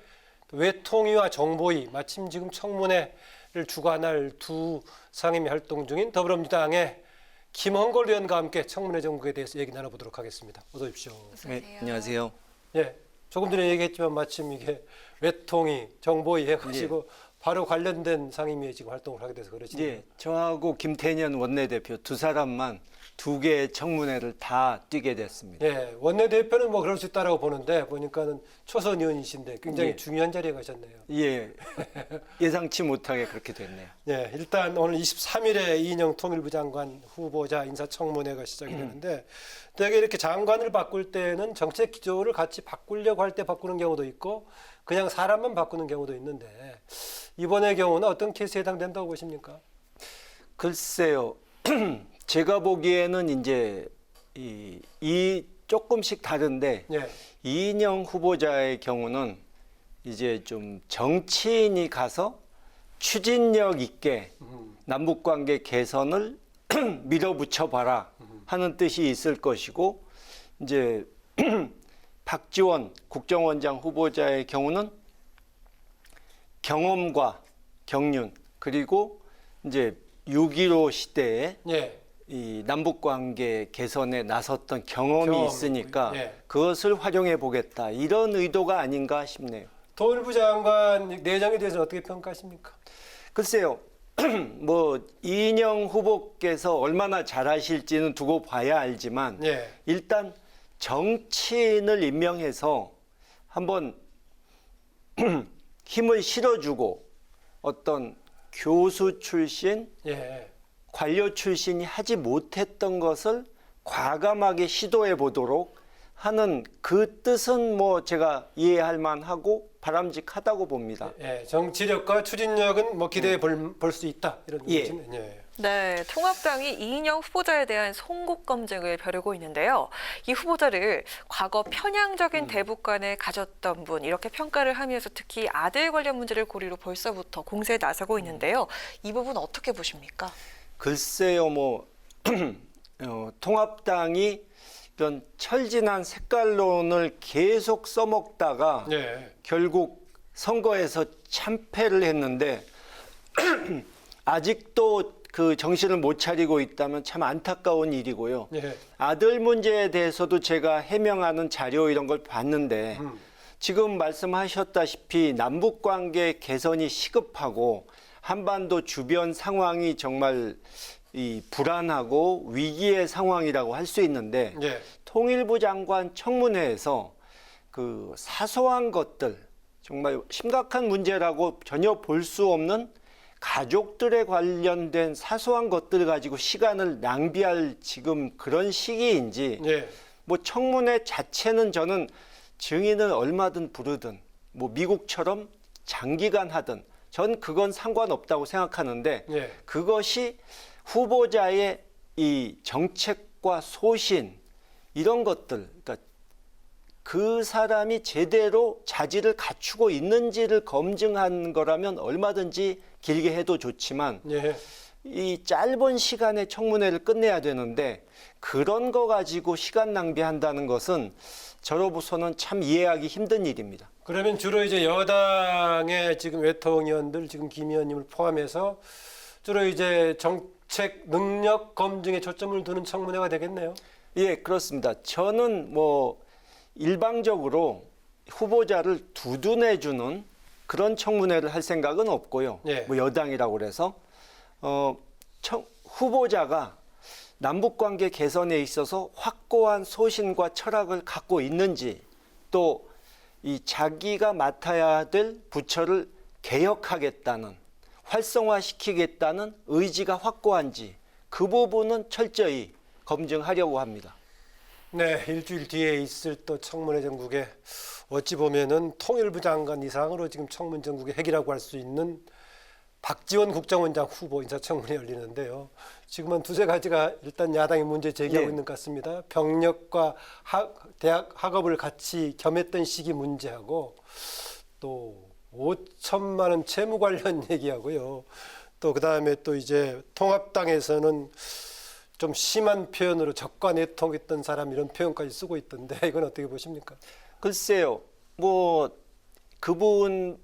외통위와 정보위, 마침 지금 청문회를 주관할 두 상임위 활동 중인 더불어민주당의 김헌걸 의원과 함께 청문회 전국에 대해서 얘기 나눠보도록 하겠습니다. 어서 오십시오.
네, 안녕하세요.
예, 조금 전에 얘기했지만 마침 이게 외통위, 정보위 해가지고 바로 관련된 상임위에 지금 활동을 하게 돼서 그러시네요.
예, 저하고 김태년 원내대표 두 사람만 두 개의 청문회를 다 뛰게 됐습니다.
예, 원내대표는 뭐 그럴 수 있다라고 보는데 보니까는 초선 의원이신데 굉장히
예.
중요한 자리에 가셨네요.
예, 예상치 못하게 그렇게 됐네요.
예, 일단 오늘 23일에 이인영 통일부 장관 후보자 인사청문회가 시작이 되는데, 대개 이렇게 장관을 바꿀 때는 정책 기조를 같이 바꾸려고 할 때 바꾸는 경우도 있고 그냥 사람만 바꾸는 경우도 있는데, 이번의 경우는 어떤 케이스에 해당된다고 보십니까?
글쎄요, 제가 보기에는 이제 이 조금씩 다른데
예.
이인영 후보자의 경우는 이제 좀 정치인이 가서 추진력 있게 남북관계 개선을 밀어붙여 봐라 하는 뜻이 있을 것이고, 이제 박지원 국정원장 후보자의 경우는 경험과 경륜, 그리고 이제 6.15 시대에
예.
이 남북관계 개선에 나섰던 경험이 있으니까
예.
그것을 활용해 보겠다, 이런 의도가 아닌가 싶네요.
통일부 장관 내정에 대해서 어떻게 평가하십니까?
글쎄요, 뭐 이인영 후보께서 얼마나 잘하실지는 두고 봐야 알지만
예.
일단 정치인을 임명해서 한번 힘을 실어주고 어떤 교수 출신,
예.
관료 출신이 하지 못했던 것을 과감하게 시도해 보도록 하는 그 뜻은 뭐 제가 이해할 만하고 바람직하다고 봅니다.
예, 정치력과 추진력은 뭐 기대해 볼 수 있다, 이런 의미죠. 예.
네, 통합당이 이인영 후보자에 대한 송곳 검증을 벼르고 있는데요. 이 후보자를 과거 편향적인 대북관을 가졌던 분, 이렇게 평가를 하면서 특히 아들 관련 문제를 고리로 벌써부터 공세에 나서고 있는데요. 이 부분 어떻게 보십니까?
글쎄요, 뭐 통합당이 이런 철진한 색깔론을 계속 써먹다가 결국 선거에서 참패를 했는데 아직도 그 정신을 못 차리고 있다면 참 안타까운 일이고요.
예.
아들 문제에 대해서도 제가 해명하는 자료 이런 걸 봤는데 지금 말씀하셨다시피 남북관계 개선이 시급하고 한반도 주변 상황이 정말 이 불안하고 위기의 상황이라고 할 수 있는데
예.
통일부 장관 청문회에서 그 사소한 것들 정말 심각한 문제라고 전혀 볼 수 없는 가족들에 관련된 사소한 것들 가지고 시간을 낭비할 지금 그런 시기인지
예.
뭐 청문회 자체는 저는 증인을 얼마든 부르든 뭐 미국처럼 장기간 하든 전 그건 상관없다고 생각하는데
예.
그것이 후보자의 이 정책과 소신 이런 것들 그러니까 그 사람이 제대로 자질을 갖추고 있는지를 검증한 거라면 얼마든지 길게 해도 좋지만
예.
이 짧은 시간에 청문회를 끝내야 되는데 그런 거 가지고 시간 낭비한다는 것은 저로서는 참 이해하기 힘든 일입니다.
그러면 주로 이제 여당의 지금 외통위원들 지금 김 의원님을 포함해서 주로 이제 정책 능력 검증에 초점을 두는 청문회가 되겠네요.
예, 그렇습니다. 저는 뭐 일방적으로 후보자를 두둔해주는 그런 청문회를 할 생각은 없고요.
예.
뭐 여당이라고 그래서 후보자가 남북관계 개선에 있어서 확고한 소신과 철학을 갖고 있는지 또 이 자기가 맡아야 될 부처를 개혁하겠다는 활성화시키겠다는 의지가 확고한지 그 부분은 철저히 검증하려고 합니다.
네, 일주일 뒤에 있을 또 청문회 전국에 어찌 보면은 통일부 장관 이상으로 지금 청문 전국의 핵이라고 할 수 있는 박지원 국정원장 후보 인사청문회 열리는데요. 지금은 두세 가지가 일단 야당이 문제 제기하고
네.
있는 것 같습니다. 병력과 대학 학업을 같이 겸했던 시기 문제하고 또 5천만 원 채무 관련 얘기하고요. 또 그다음에 또 이제 통합당에서는 좀 심한 표현으로 적과 내통했던 사람 이런 표현까지 쓰고 있던데 이건 어떻게 보십니까?
글쎄요. 뭐 그분에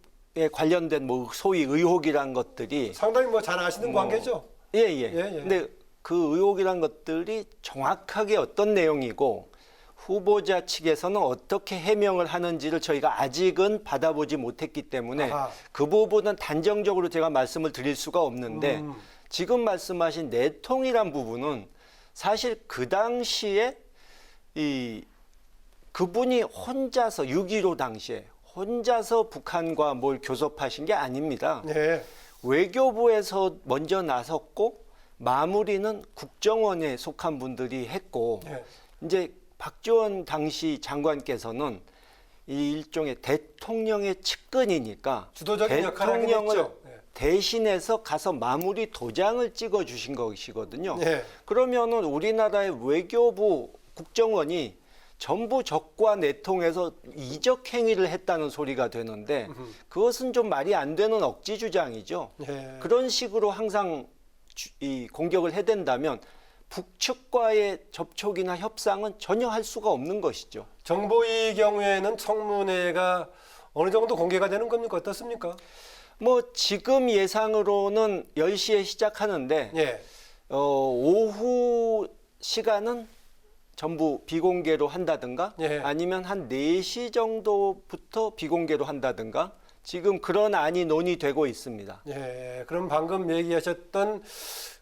관련된 뭐 소위 의혹이란 것들이
상당히 뭐 잘 아시는 관계죠.
예. 근데 그 의혹이란 것들이 정확하게 어떤 내용이고 후보자 측에서는 어떻게 해명을 하는지를 저희가 아직은 받아보지 못했기 때문에
아하.
그 부분은 단정적으로 제가 말씀을 드릴 수가 없는데 지금 말씀하신 내통이란 부분은 사실 그 당시에 그분이 혼자서 6.15 당시에 혼자서 북한과 뭘 교섭하신 게 아닙니다.
네.
외교부에서 먼저 나섰고 마무리는 국정원에 속한 분들이 했고
네.
이제 박지원 당시 장관께서는 이 일종의 대통령의 측근이니까
주도적인 역할을 하긴
대통령을
했죠. 네.
대신해서 가서 마무리 도장을 찍어 주신 것이거든요.
네.
그러면은 우리나라의 외교부 국정원이 전부 적과 내통해서 이적 행위를 했다는 소리가 되는데 그것은 좀 말이 안 되는 억지 주장이죠.
네.
그런 식으로 항상 이 공격을 해댄다면 북측과의 접촉이나 협상은 전혀 할 수가 없는 것이죠.
정보위 경우에는 청문회가 어느 정도 공개가 되는 겁니까? 어떻습니까?
뭐 지금 예상으로는 10시에 시작하는데
예.
오후 시간은 전부 비공개로 한다든가
예.
아니면 한 4시 정도부터 비공개로 한다든가 지금 그런 안이 논의되고 있습니다.
예. 그럼 방금 얘기하셨던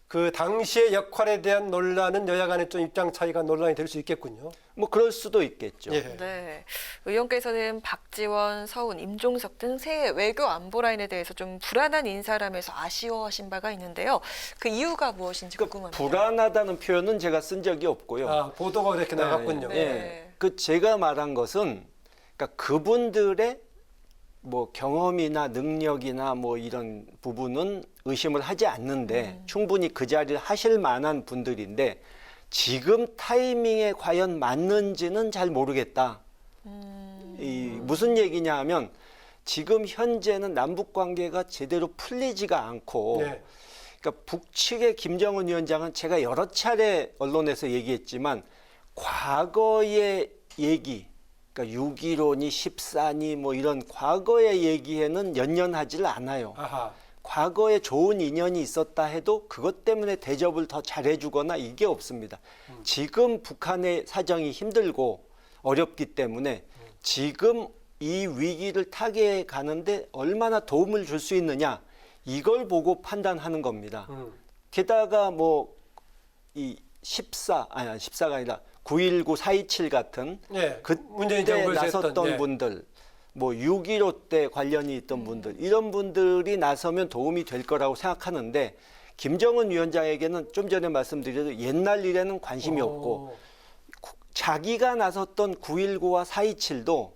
그 당시의 역할에 대한 논란은 여야 간의 좀 입장 차이가 논란이 될 수 있겠군요.
뭐 그럴 수도 있겠죠.
예.
네. 의원께서는 박지원, 서훈, 임종석 등 새 외교 안보 라인에 대해서 좀 불안한 인사라면서 아쉬워하신 바가 있는데요. 그 이유가 무엇인지 궁금합니다.
불안하다는 표현은 제가 쓴 적이 없고요.
아, 보도가 그렇게 나갔군요.
네.
그 제가 말한 것은 그러니까 그분들의 뭐 경험이나 능력이나 뭐 이런 부분은 의심을 하지 않는데 충분히 그 자리를 하실 만한 분들인데 지금 타이밍에 과연 맞는지는 잘 모르겠다. 무슨 얘기냐 하면 지금 현재는 남북 관계가 제대로 풀리지가 않고
네.
그러니까 북측의 김정은 위원장은 제가 여러 차례 언론에서 얘기했지만 과거의 얘기 그러니까 6.15니 14니 뭐 이런 과거의 얘기에는 연연하지를 않아요.
아하.
과거에 좋은 인연이 있었다 해도 그것 때문에 대접을 더 잘해주거나 이게 없습니다. 지금 북한의 사정이 힘들고 어렵기 때문에 지금 이 위기를 타개해 가는데 얼마나 도움을 줄 수 있느냐 이걸 보고 판단하는 겁니다. 게다가 뭐 이 14가 아니라 9.19, 4.27 같은
예, 문재인
그때
정부에서
나섰던
했던, 예.
분들, 뭐 6.15 때 관련이 있던 분들 이런 분들이 나서면 도움이 될 거라고 생각하는데 김정은 위원장에게는 좀 전에 말씀드린 옛날 일에는 관심이 없고 자기가 나섰던 9.19와 4.27도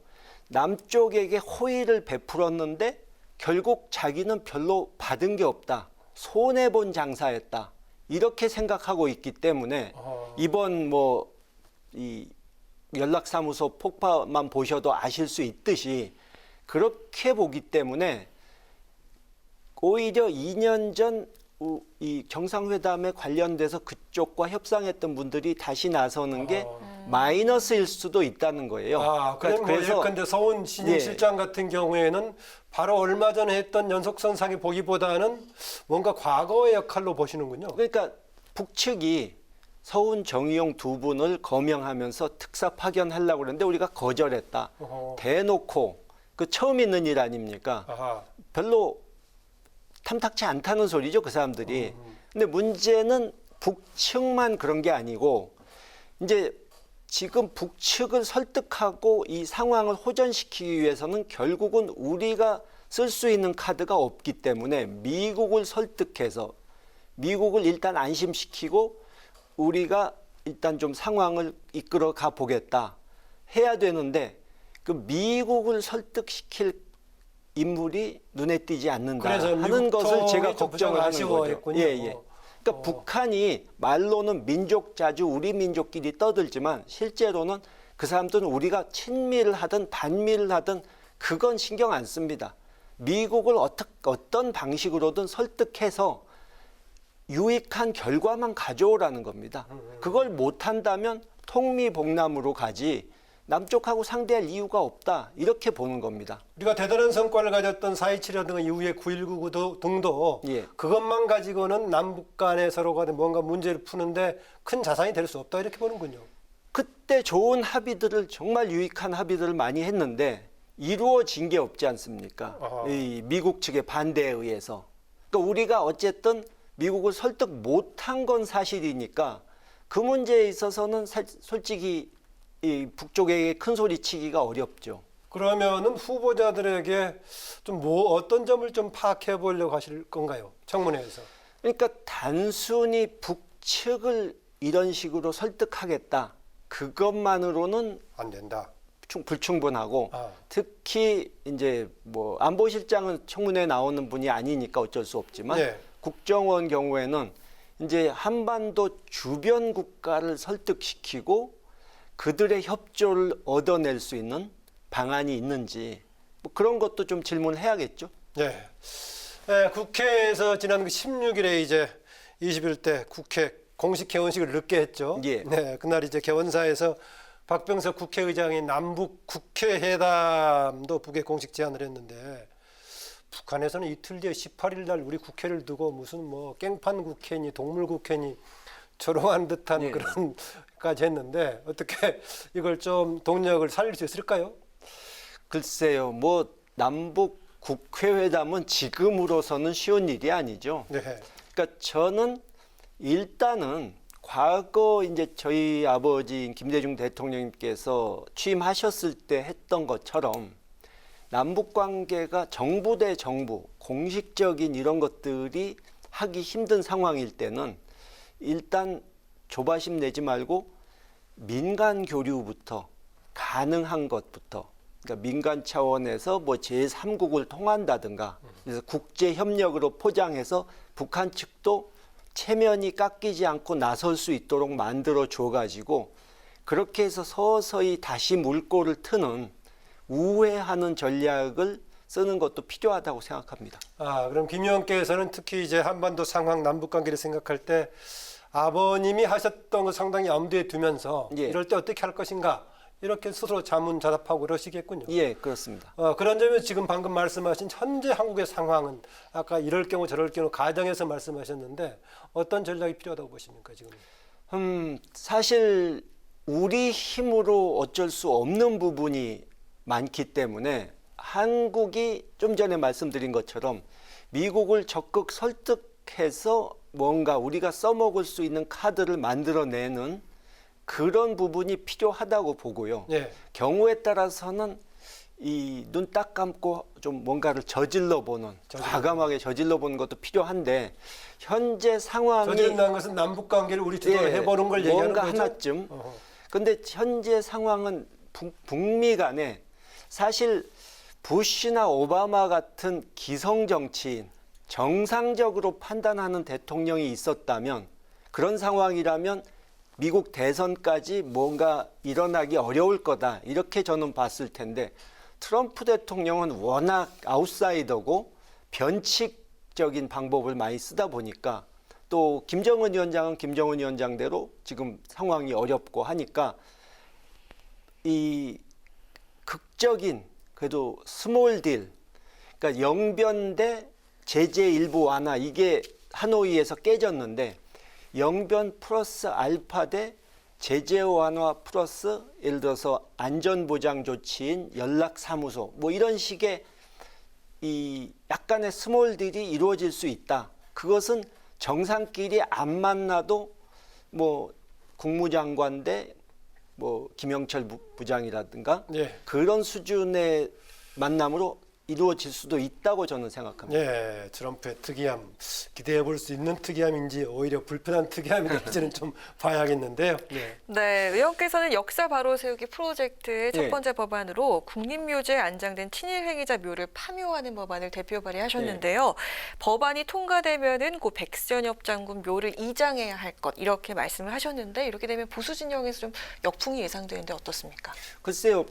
남쪽에게 호의를 베풀었는데 결국 자기는 별로 받은 게 없다. 손해본 장사였다. 이렇게 생각하고 있기 때문에 이번 뭐 이 연락사무소 폭파만 보셔도 아실 수 있듯이 그렇게 보기 때문에 오히려 2년 전 이 정상회담에 관련돼서 그쪽과 협상했던 분들이 다시 나서는 게 마이너스일 수도 있다는 거예요.
아, 그래서 근데 서훈 신임
예.
실장 같은 경우에는 바로 얼마 전에 했던 연속선상에 보기보다는 뭔가 과거의 역할로 보시는군요.
그러니까 북측이 서훈, 정의용 두 분을 거명하면서 특사 파견하려고 그랬는데 우리가 거절했다. 대놓고 그 처음 있는 일 아닙니까?
아하.
별로 탐탁치 않다는 소리죠, 그 사람들이. 근데 문제는 북측만 그런 게 아니고 이제 지금 북측을 설득하고 이 상황을 호전시키기 위해서는 결국은 우리가 쓸 수 있는 카드가 없기 때문에 미국을 설득해서 미국을 일단 안심시키고 우리가 일단 좀 상황을 이끌어 가 보겠다 해야 되는데 그 미국을 설득시킬 인물이 눈에 띄지 않는다 하는 것을 제가 걱정을 하는 거죠. 그러니까 북한이 말로는 민족 자주 우리 민족끼리 떠들지만 실제로는 그 사람들은 우리가 친미를 하든 반미를 하든 그건 신경 안 씁니다. 미국을 어떤 방식으로든 설득해서 유익한 결과만 가져오라는 겁니다. 그걸 못한다면 통미봉남으로 가지 남쪽하고 상대할 이유가 없다 이렇게 보는 겁니다.
우리가 대단한 성과를 가졌던 4.27이라든가 이후에 9.19 등도 그것만 가지고는 남북 간에 서로가 뭔가 문제를 푸는데 큰 자산이 될 수 없다 이렇게 보는군요.
그때 좋은 합의들을 정말 유익한 합의들을 많이 했는데 이루어진 게 없지 않습니까? 이 미국 측의 반대에 의해서. 그러니까 우리가 어쨌든 미국을 설득 못한 건 사실이니까 그 문제에 있어서는 솔직히 이 북쪽에게 큰 소리 치기가 어렵죠.
그러면은 후보자들에게 좀 어떤 점을 좀 파악해 보려고 하실 건가요? 청문회에서.
그러니까 단순히 북측을 이런 식으로 설득하겠다. 그것만으로는
안 된다.
불충분하고 특히 이제 뭐 안보실장은 청문회에 나오는 분이 아니니까 어쩔 수 없지만 국정원 경우에는 이제 한반도 주변 국가를 설득시키고 그들의 협조를 얻어낼 수 있는 방안이 있는지 뭐 그런 것도 좀 질문해야겠죠.
네. 국회에서 지난 16일에 이제 21대 국회 공식 개원식을 늦게 했죠. 네, 그날 이제 개원사에서 박병석 국회의장이 남북 국회회담도 북에 공식 제안을 했는데 북한에서는 이틀 뒤에 18일 날 우리 국회를 두고 무슨 뭐 깽판 국회니 동물 국회니 조롱한 듯한 그런까지 했는데 어떻게 이걸 좀 동력을 살릴 수 있을까요?
글쎄요. 뭐 남북 국회회담은 지금으로서는 쉬운 일이 아니죠. 그러니까 저는 일단은 과거 이제 저희 아버지인 김대중 대통령님께서 취임하셨을 때 했던 것처럼 남북 관계가 정부 대 정부, 공식적인 이런 것들이 하기 힘든 상황일 때는 일단 조바심 내지 말고 민간 교류부터 가능한 것부터 그러니까 민간 차원에서 뭐 제3국을 통한다든가 그래서 국제 협력으로 포장해서 북한 측도 체면이 깎이지 않고 나설 수 있도록 만들어 줘 가지고 그렇게 해서 서서히 다시 물꼬를 트는 우회하는 전략을 쓰는 것도 필요하다고 생각합니다.
그럼 김 의원께서는 특히 이제 한반도 상황 남북 관계를 생각할 때 아버님이 하셨던 거 상당히 염두에 두면서 이럴 때 어떻게 할 것인가 이렇게 스스로 자문자답하고 그러시겠군요.
예, 그렇습니다.
그런 점에서 지금 방금 말씀하신 현재 한국의 상황은 아까 이럴 경우 저럴 경우 가정에서 말씀하셨는데 어떤 전략이 필요하다고 보십니까 지금?
사실 우리 힘으로 어쩔 수 없는 부분이 많기 때문에 한국이 좀 전에 말씀드린 것처럼 미국을 적극 설득해서 뭔가 우리가 써먹을 수 있는 카드를 만들어내는 그런 부분이 필요하다고 보고요.
예.
경우에 따라서는 이 눈 딱 감고 좀 뭔가를 저질러 보는, 과감하게 저질러 보는 것도 필요한데 현재 상황이
저지른다는 것은 남북 관계를 우리 주도로 해보는 걸 얘기하는
뭔가
거죠.
하나쯤. 근데 현재 상황은 북미 간에 사실 부시나 오바마 같은 기성 정치인, 정상적으로 판단하는 대통령이 있었다면 그런 상황이라면 미국 대선까지 뭔가 일어나기 어려울 거다 이렇게 저는 봤을 텐데 트럼프 대통령은 워낙 아웃사이더고 변칙적인 방법을 많이 쓰다 보니까 또 김정은 위원장은 김정은 위원장대로 지금 상황이 어렵고 하니까 이 극적인 그래도 스몰 딜, 그러니까 영변 대 제재 일부 완화 이게 하노이에서 깨졌는데 영변 플러스 알파 대 제재 완화 플러스 예를 들어서 안전보장 조치인 연락사무소 뭐 이런 식의 이 약간의 스몰 딜이 이루어질 수 있다. 그것은 정상끼리 안 만나도 뭐 국무장관 대 뭐 김영철 부장이라든가 그런 수준의 만남으로 이루어질 수도 있다고 저는 생각합니다.
네, 트럼프의 특이함 기대해 볼 수 있는 특이함인지 오히려 불편한 특이함인지는 좀 봐야겠는데요.
네, 의원께서는 역사 바로 세우기 프로젝트의 첫
네.
번째 법안으로 국립묘지에 안장된 친일 행위자 묘를 파묘하는 법안을 대표 발의하셨는데요. 법안이 통과되면은 고 백선엽 장군 묘를 이장해야 할 것 이렇게 말씀을 하셨는데 이렇게 되면 보수 진영에서 좀 역풍이 예상되는데 어떻습니까?
글쎄요.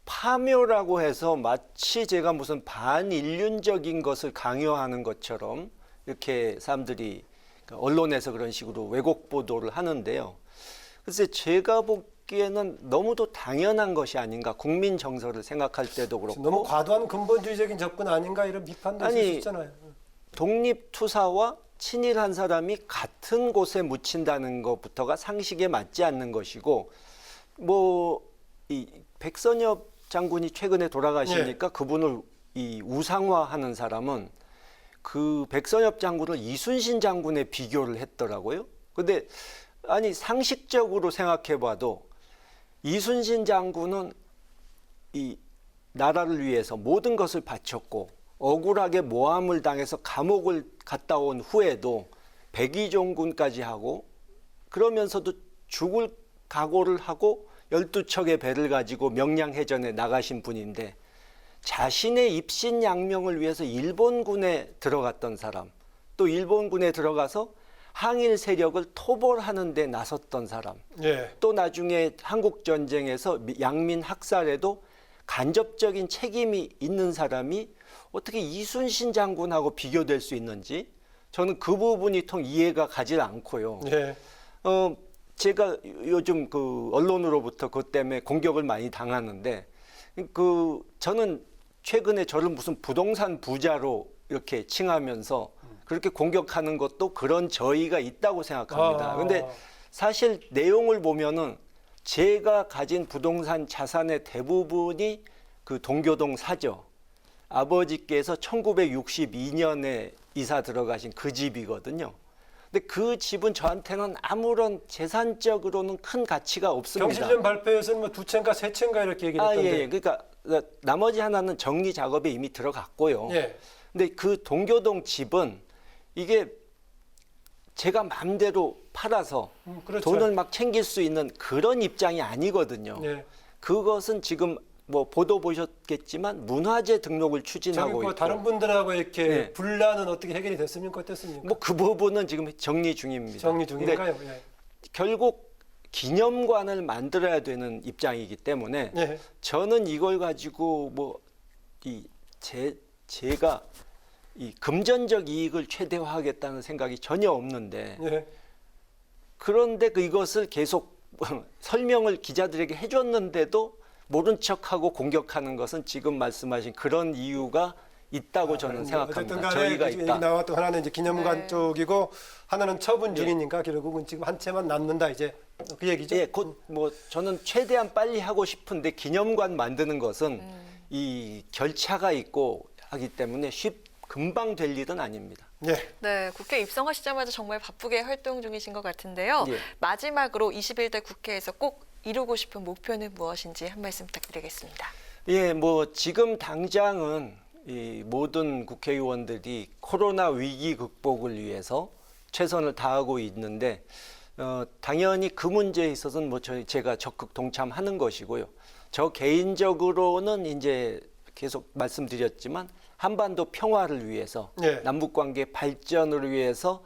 파묘라고 해서 마치 제가 무슨 반인륜적인 것을 강요하는 것처럼 이렇게 사람들이 언론에서 그런 식으로 왜곡 보도를 하는데요. 글쎄 제가 보기에는 너무도 당연한 것이 아닌가. 국민 정서를 생각할 때도 그렇고.
너무 과도한 근본주의적인 접근 아닌가 이런 비판도 있을 수 있잖아요.
독립투사와 친일한 사람이 같은 곳에 묻힌다는 것부터가 상식에 맞지 않는 것이고 뭐 이 백선엽 장군이 최근에 돌아가시니까 그분을 이 우상화하는 사람은 그 백선엽 장군을 이순신 장군에 비교를 했더라고요. 근데 아니 상식적으로 생각해봐도 이순신 장군은 이 나라를 위해서 모든 것을 바쳤고 억울하게 모함을 당해서 감옥을 갔다 온 후에도 백의종군까지 하고 그러면서도 죽을 각오를 하고 12척의 배를 가지고 명량해전에 나가신 분인데 자신의 입신양명을 위해서 일본군에 들어갔던 사람, 또 일본군에 들어가서 항일 세력을 토벌하는 데 나섰던 사람, 또 나중에 한국전쟁에서 양민 학살에도 간접적인 책임이 있는 사람이 어떻게 이순신 장군하고 비교될 수 있는지 저는 그 부분이 통 이해가 가지 않고요. 제가 요즘 그 언론으로부터 그것 때문에 공격을 많이 당하는데 저는 최근에 저를 무슨 부동산 부자로 이렇게 칭하면서 그렇게 공격하는 것도 그런 저의가 있다고 생각합니다. 근데 사실 내용을 보면은 제가 가진 부동산 자산의 대부분이 그 동교동 사저 아버지께서 1962년에 이사 들어가신 그 집이거든요. 근데 그 집은 저한테는 아무런 재산적으로는 큰 가치가 없습니다.
경실련 발표에서는 뭐 2채인가 3채인가 이렇게 얘기했던데.
예. 그러니까 나머지 하나는 정리 작업에 이미 들어갔고요. 근데 그 동교동 집은 이게 제가 마음대로 팔아서 돈을 막 챙길 수 있는 그런 입장이 아니거든요. 그것은 지금 뭐 보도 보셨겠지만 문화재 등록을 추진하고 있고
다른 분들하고 이렇게 분란은 어떻게 해결이 됐습니까? 어땠습니까?
뭐 그 부분은 지금 정리 중입니다.
정리 중인가요?
결국 기념관을 만들어야 되는 입장이기 때문에 저는 이걸 가지고 뭐 제가 이 금전적 이익을 최대화하겠다는 생각이 전혀 없는데 그런데 이것을 계속 설명을 기자들에게 해줬는데도 모른 척하고 공격하는 것은 지금 말씀하신 그런 이유가 있다고 저는 생각합니다.
어쨌든
저희가
간에
있다.
나왔던 하나는 이제 기념관
네.
쪽이고 하나는 처분 중이니까 결국은 지금 한 채만 남는다 이제 그 얘기죠.
예, 곧 뭐 저는 최대한 빨리 하고 싶은데 기념관 만드는 것은 이 절차가 있고 하기 때문에 금방 될 일은 아닙니다.
예.
네, 국회 입성하시자마자 정말 바쁘게 활동 중이신 것 같은데요.
예.
마지막으로 21대 국회에서 꼭 이루고 싶은 목표는 무엇인지 한 말씀 부탁드리겠습니다.
예, 뭐 지금 당장은 이 모든 국회의원들이 코로나 위기 극복을 위해서 최선을 다하고 있는데 당연히 그 문제에 있어서는 뭐 제가 적극 동참하는 것이고요. 저 개인적으로는 이제 계속 말씀드렸지만 한반도 평화를 위해서
네.
남북 관계 발전을 위해서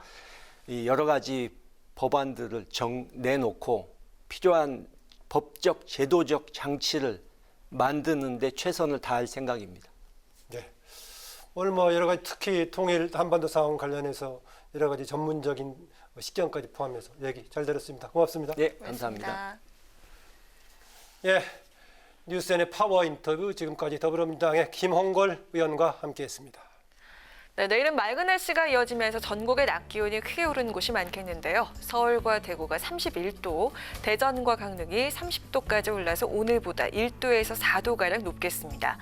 이 여러 가지 법안들을 내놓고 필요한 법적 제도적 장치를 만드는 데 최선을 다할 생각입니다.
네. 오늘 뭐 여러 가지 특히 통일 한반도 상황 관련해서 여러 가지 전문적인 식견까지 포함해서 얘기 잘 들었습니다. 고맙습니다.
네, 감사합니다.
예, 뉴스N의 파워 인터뷰 지금까지 더불어민주당의 김홍걸 의원과 함께했습니다.
네, 내일은 맑은 날씨가 이어지면서 전국의 낮 기온이 크게 오르는 곳이 많겠는데요. 서울과 대구가 31도, 대전과 강릉이 30도까지 올라서 오늘보다 1도에서 4도가량 높겠습니다.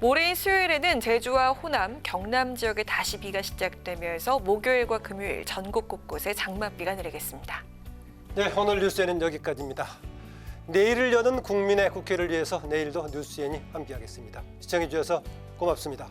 모레인 수요일에는 제주와 호남, 경남 지역에 다시 비가 시작되면서 목요일과 금요일 전국 곳곳에 장맛비가 내리겠습니다.
네, 오늘 뉴스N은 여기까지입니다. 내일을 여는 국민의 국회를 위해서 내일도 뉴스N이 함께하겠습니다. 시청해 주셔서 고맙습니다.